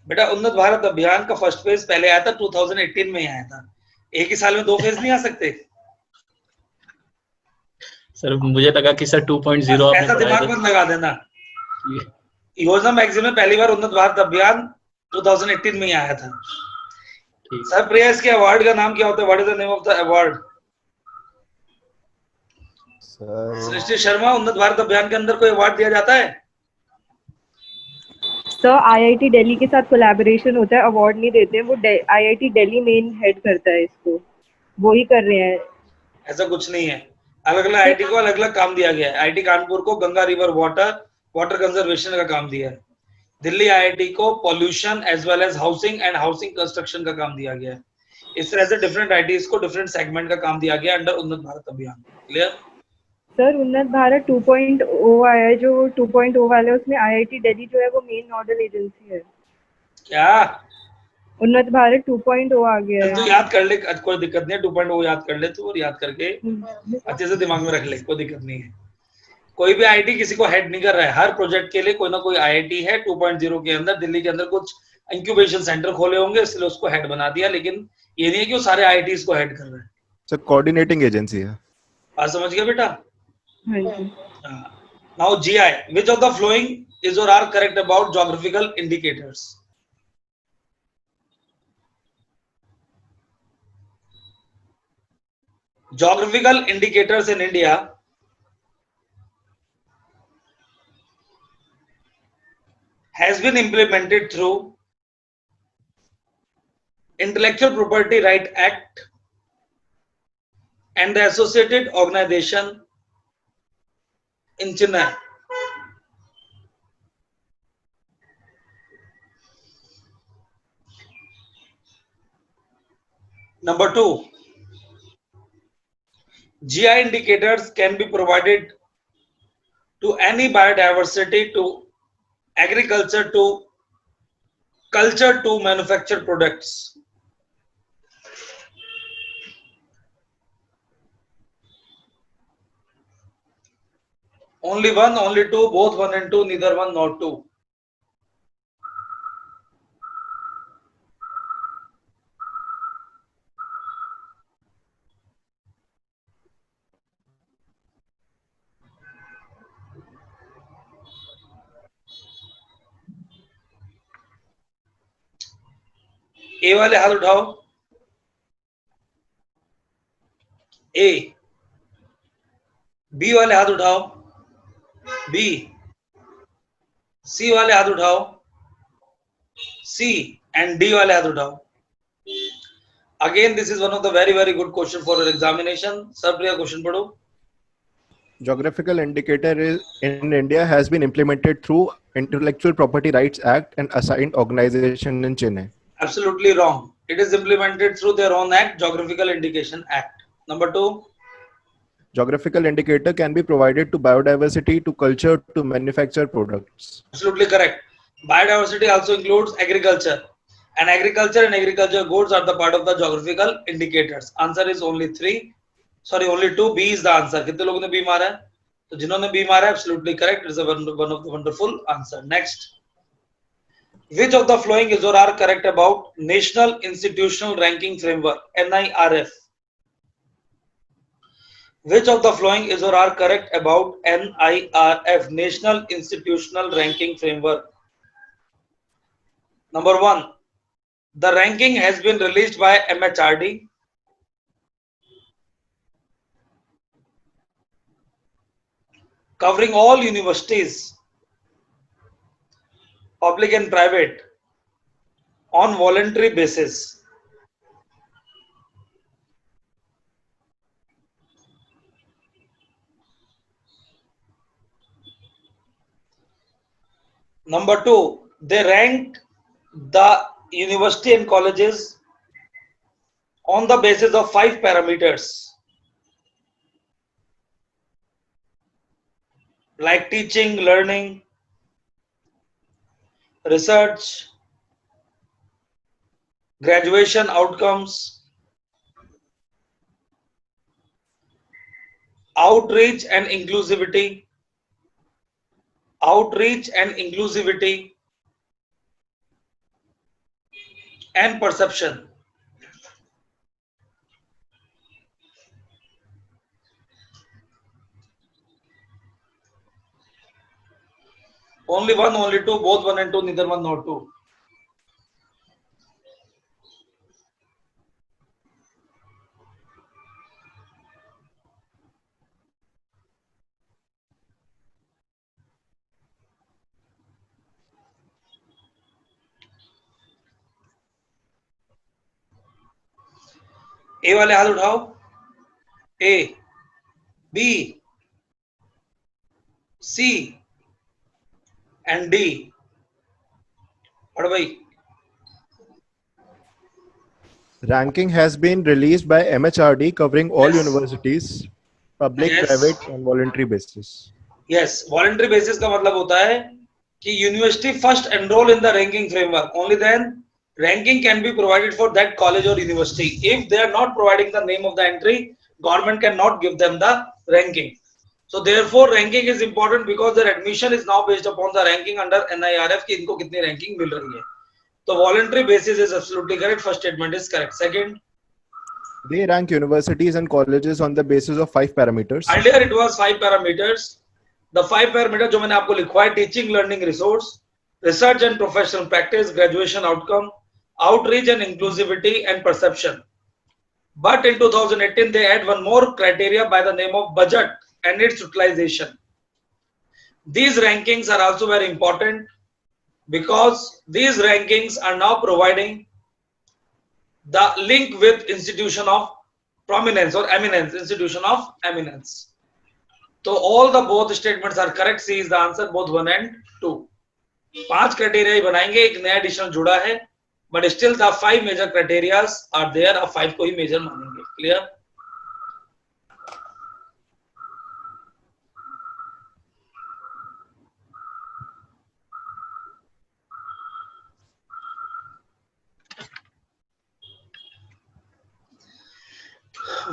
बेटा उन्नत भारत अभियान का फर्स्ट फेज पहले आया था, 2018 में ही आया था। एक ही साल में दो फेज नहीं आ सकते। सर मुझे लगा कि सर 2.0 आपने ऐसा दिमाग मत लगा देना। योजना मैगजीन में पहली बार उन्नत भारत अभियान 2018 में ही आया था। सर प्रिया इसके अवार्ड का नाम क्या होता है? What is the name of the award? Srishti Sharma, Unnat Bharat अभियान के अंदर कोई अवार्ड दिया जाता है? सर आईआईटी दिल्ली के साथ कोलैबोरेशन होता है, अवार्ड नहीं देते हैं, वो आईआईटी दिल्ली मेन हेड करता है इसको, वो ही कर रहे हैं। ऐसा कुछ नहीं है, अलग अलग आईआईटी को अलग अलग काम दिया गया है। आईआईटी कानपुर को गंगा रिवर वाटर कंजर्वेशन का काम दिया है। दिल्ली आईआईटी को pollution as well as housing and housing construction का काम दिया गया है। इस तरह से डिफरेंट आईआईटीज को डिफरेंट सेगमेंट का काम दिया गया अंडर उन्नत भारत अभियान। क्लियर? सर उन्नत भारत 2.0 आया है, जो 2.0 वाला है उसमें आईआईटी दिल्ली जो है वो मेन नोडल एजेंसी है। क्या? उन्नत भारत 2.0 आ गया है। तो याद कर ले, कोई दिक्कत नहीं है। 2.0 याद कर ले तू, और याद करके अच्छे से दिमाग में रख ले, कोई दिक्कत नहीं है। कोई भी आईआईटी किसी को हेड नहीं कर रहा है। हर प्रोजेक्ट के लिए कोई ना कोई आईआईटी है। 2.0 के अंदर दिल्ली के अंदर कुछ इंक्यूबेशन सेंटर खोले होंगे, इसलिए उसको हेड बना दिया, लेकिन ये नहीं है कि वो सारे आईआईटीज को हेड कर रहे हैं। सर कोऑर्डिनेटिंग एजेंसी है। बात समझ गया बेटा? हाँ जी। Now GI, which of the following is और are correct about geographical indicators? Geographical indicators in India has been implemented through Intellectual Property Right Act and the associated organization in Chennai. Number 2, GI indicators can be provided to any biodiversity, to agriculture, to culture, to manufacture products. Only one, only two, both one and two, neither one nor two. ए वाले हाथ उठाओ. A. B वाले हाथ उठाओ. B. सी वाले हाथ उठाओ. सी and D वाले हाथ उठाओ. Again, this is one of the very good question for your examination. Sir, Priya question पढ़ो. Geographical indicator in India has been implemented through Intellectual Property Rights Act and assigned organization in Chennai. Absolutely wrong. It is implemented through their own act, Geographical Indication Act. Number 2. Geographical indicator can be provided to biodiversity, to culture, to manufacture products. Absolutely correct. Biodiversity also includes agriculture. And agriculture and agriculture goods are the part of the geographical indicators. Answer is only 3. Sorry, only 2. B is the answer. कितने लोगों ने B मारा है? तो जिन्होंने B मारा है, absolutely correct. It is a one of the wonderful answer. Next. Which of the following is or are correct about National Institutional Ranking Framework, NIRF? Which of the following is or are correct about NIRF, National Institutional Ranking Framework? Number 1. The ranking has been released by MHRD. Covering all universities, public and private, on voluntary basis. Number 2, they rank the university and colleges on the basis of 5 parameters like teaching, learning, research, graduation outcomes, outreach and inclusivity, and perception. Only one, only two, both one and two, neither one nor two. ए वाले हाथ उठाओ. A, B, C and D. पढ़ भाई. Ranking has been released by MHRD covering all Yes. universities, public, Yes. private, on voluntary basis. Yes, voluntary basis का मतलब होता है कि university first enroll in the ranking framework. Only then ranking can be provided for that college or university. If they are not providing the name of the entry, government cannot give them the ranking. So therefore ranking is important because their admission is now based upon the ranking under NIRF कि इनको कितनी ranking मिल रही है. तो voluntary basis is absolutely correct. First statement is correct. Second, They rank universities and colleges on the basis of 5 parameters. earlier it was 5 parameters. The 5 parameters जो मैंने आपको लिखवाया, teaching, learning, resource, research and professional practice, graduation outcome, outreach and inclusivity, and perception. But in 2018 they add one more criteria by the name of budget and its utilization. These rankings are also very important because these rankings are now providing the link with institution of prominence or eminence, institution of eminence. So all the both statements are correct. C is the answer, both 1 and 2. 5 criteria बनाएंगे, एक नया addition जुड़ा है, but still the 5 major criteria are there. अब 5 को ही major मानेंगे. Clear?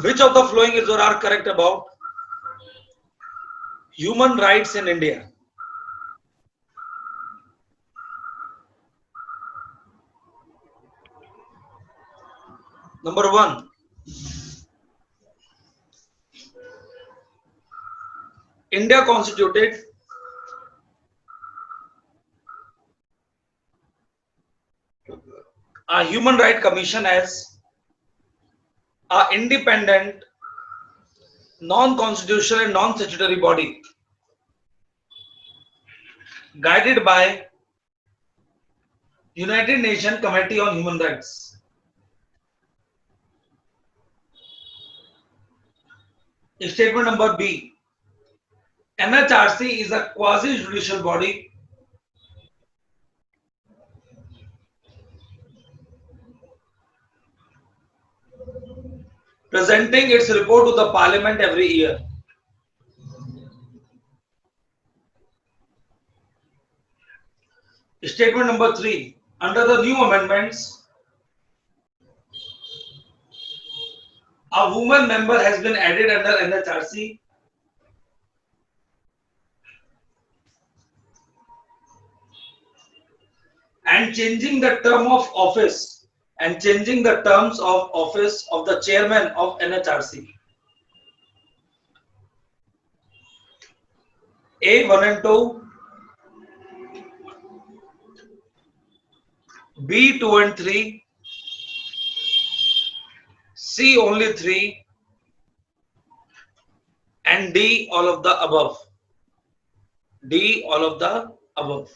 Which of the following is or are correct about Human rights in India. Number 1, India constituted a Human Rights Commission as a independent, non-constitutional and non-statutory body guided by United Nations Committee on Human Rights. Statement number B, NHRC is a quasi-judicial body presenting its report to the Parliament every year. Statement number 3, under the new amendments, a woman member has been added under NHRC and changing the term of office and changing the terms of office of the chairman of NHRC. A 1 and 2, B 2 and 3, C only 3, and D all of the above. D all of the above.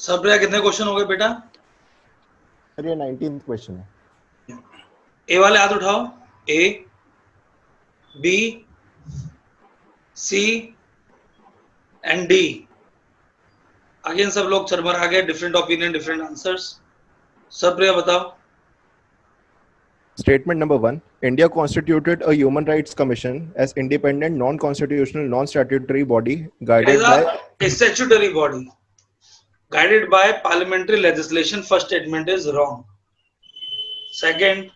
सब कितने question हो गए बेटा? Sir ये 19th question है. ए वाले हाथ उठाओ. A, B, C and D. Again सब लोग चरमर आ गए. Different opinion, different answers. सब बताओ. Statement number 1. India constituted a human rights commission as independent, non-constitutional, non-statutory body It guided is by a statutory body guided by parliamentary legislation. First statement is wrong. Second,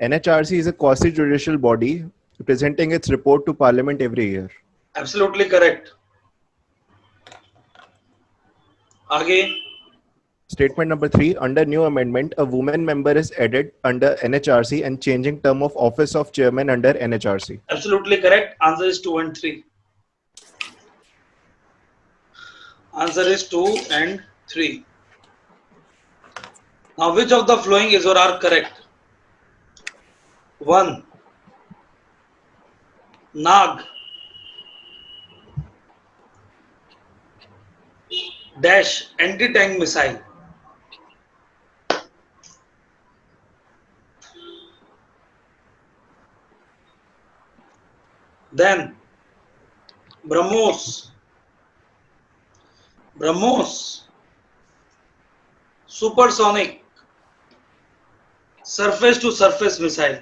NHRC is a quasi-judicial body presenting its report to Parliament every year. absolutely correct. आगे. Statement number 3. Under new amendment, a woman member is added under NHRC and changing term of office of chairman under NHRC. Absolutely correct. Answer is 2 and 3. Answer is 2 and 3. Now, which of the following is or are correct? 1. Nag dash anti-tank missile. Then BrahMos BrahMos, supersonic surface to surface missile.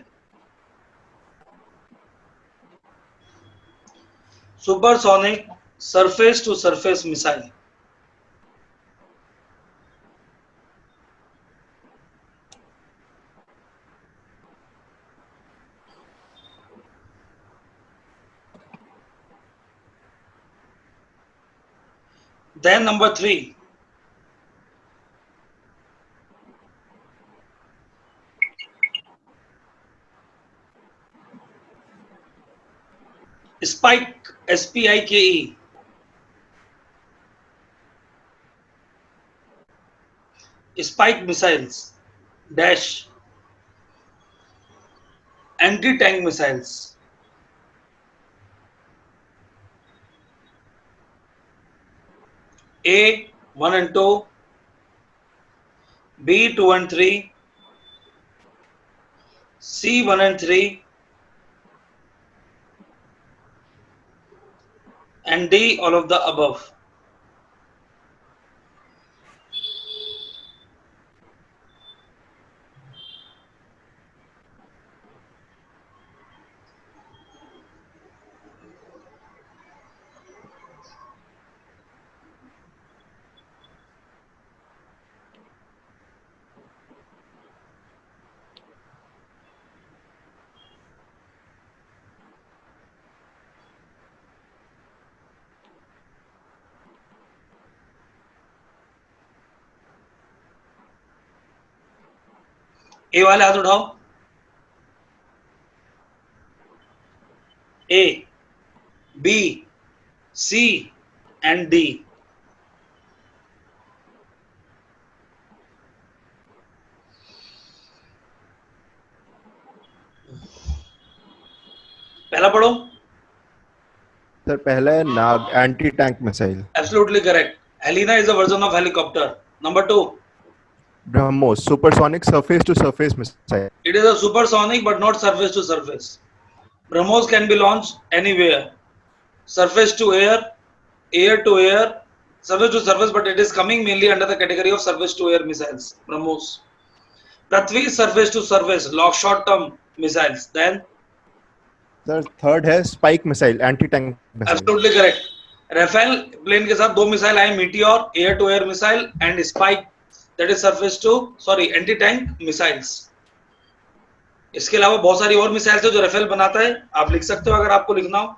Supersonic surface to surface missile. Then number 3. Spike, SPIKE. Spike missiles dash anti-tank missiles. A 1 and 2, B 2 and 3, C 1 and 3, and D all of the above. ए वाले हाथ उठाओ. A, B, C and D. पहला पढ़ो. Sir पहला है Nag anti tank missile. Absolutely correct. Helena is a version of helicopter. Number 2. BrahMos, supersonic surface to surface missile. It is a supersonic but not surface to surface. BrahMos can be launched anywhere. Surface to air, air to air, surface to surface, but it is coming mainly under the category of surface to air missiles. BrahMos. Prithvi surface to surface, short term missiles. Then sir third है Spike missile anti tank missile. absolutely correct. Rafale plane के साथ 2 missile आए, Meteor air to air missile and Spike that is surface to anti tank missiles. इसके अलावा बहुत सारी और missiles है जो राफेल बनाता है. आप लिख सकते हो अगर आपको लिखना हो.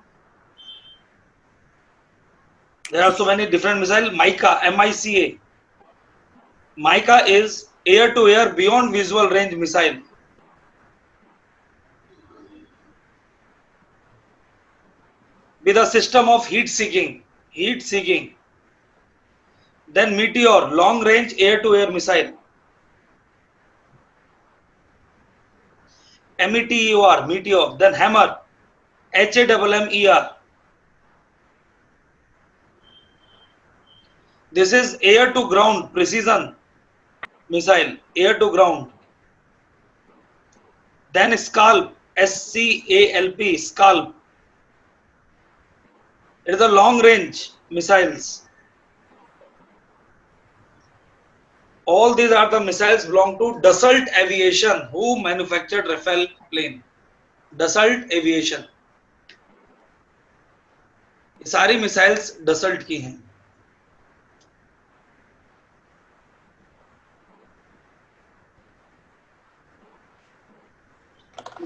There are so many different missiles. Mica, MICA. Mica is air to air beyond visual range missile. With a system of heat seeking. Then Meteor, long range air to air missile. METEOR, Meteor. Then Hammer, HAMMER. This is air to ground precision missile, air to ground. Then Scalp, SCALP, Scalp. It is a long range missiles. All these are the missiles belong to Dassault Aviation, who manufactured Rafale plane. Dassault Aviation. ये सारी missiles Dassault की हैं.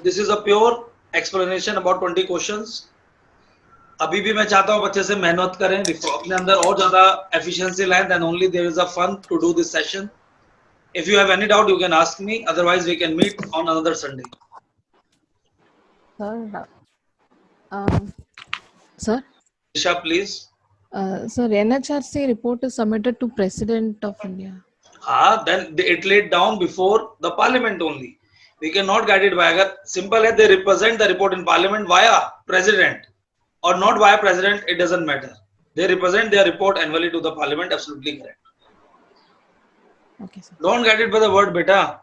This is a pure explanation about 20 questions. अभी भी मैं चाहता हूं बच्चे से मेहनत करें, अपने अंदर और ज्यादा एफिशिएंसी लाएं, then only there is a fun to do this session. If you have any doubt, you can ask me. Otherwise, we can meet on another Sunday. Sir, Isha, please. sir, NHRC report is submitted to President of India. Then it laid down before the Parliament only. We cannot guide it by. अगर simple है, they represent the report in Parliament via President or not via President. It doesn't matter. They represent their report annually to the Parliament. Absolutely correct. Okay, sir. Don't get it by the word beta.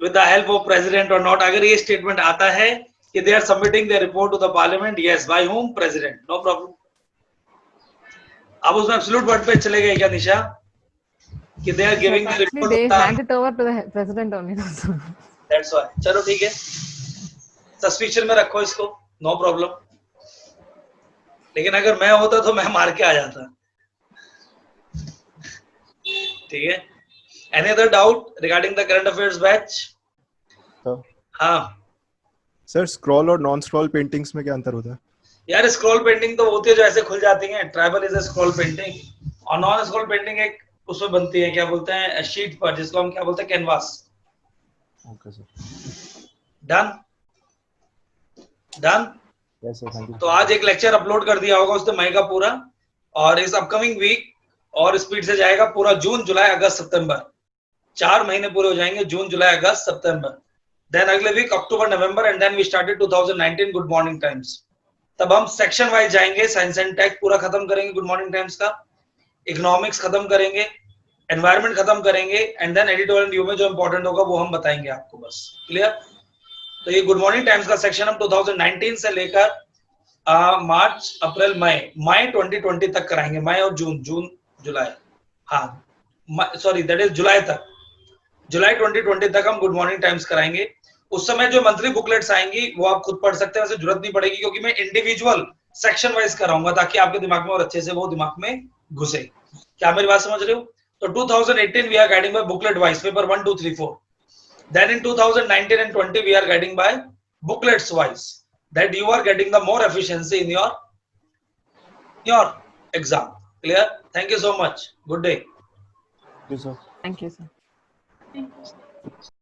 With the help of President or not. अगर ये statement आता है कि they are submitting their report to the Parliament, yes. By whom? President. No problem. आप उसमें absolute word पे चले गए क्या निशा कि they are giving the Actually, they report hand it over to the president only. That's why चलो ठीक है सस्पिशन में रखो इसको नो प्रॉब्लम लेकिन अगर मैं होता तो मैं मार के आ जाता ठीक है any other doubt regarding the current affairs batch तो हाँ सर स्क्रॉल और नॉन स्क्रॉल पेंटिंग्स में क्या अंतर होता है? यार स्क्रॉल पेंटिंग तो होती है जो ऐसे खुल जाती है tribal is a scroll painting और नॉन स्क्रॉल पेंटिंग एक उसमें बनती है क्या बोलते हैं शीट पर जिसको हम क्या बोलते हैं canvas okay sir done done yes sir thank you तो आज एक लेक्चर अपलोड कर दिया होगा उसने मई का पूरा और इस अपकमिंग वीक और स्पीड से जाएगा पूरा जून जुलाई अगस्त सितंबर 4 महीने पूरे हो जाएंगे जून जुलाई अगस्त सितंबर देन अगले वीक अक्टूबर नवंबर and then we started 2019 Good Morning Times तब हम सेक्शन वाइज जाएंगे साइंस एंड टेक पूरा खत्म करेंगे गुड मॉर्निंग टाइम्स का इकोनॉमिक्स खत्म करेंगे एनवायरनमेंट खत्म करेंगे एंड देन एडिटोरियल रिव्यू में जो इंपॉर्टेंट होगा वो हम बताएंगे आपको बस क्लियर तो ये गुड मॉर्निंग टाइम्स का सेक्शन हम 2019 से लेकर मार्च अप्रैल मई 2020 तक कराएंगे मई और जून जुलाई हाँ सॉरी दैट इज जुलाई 2020 तक हम गुड मॉर्निंग टाइम्स कराएंगे उस समय जो मंथली बुकलेट्स आएंगी वो आप खुद पढ़ सकते हैं वैसे जरूरत नहीं पड़ेगी क्योंकि मैं इंडिविजुअल सेक्शन वाइज कराऊंगा ताकि आपके दिमाग में और अच्छे से वो दिमाग में घुसे क्या मेरी बात समझ रहे हो तो 2018 we are guiding by booklet wise paper 1 2 3 4 then in 2019 and 20 we are guiding by booklets wise that you are getting the more efficiency in your exam clear thank you so much good day thank you sir Thank you, sir.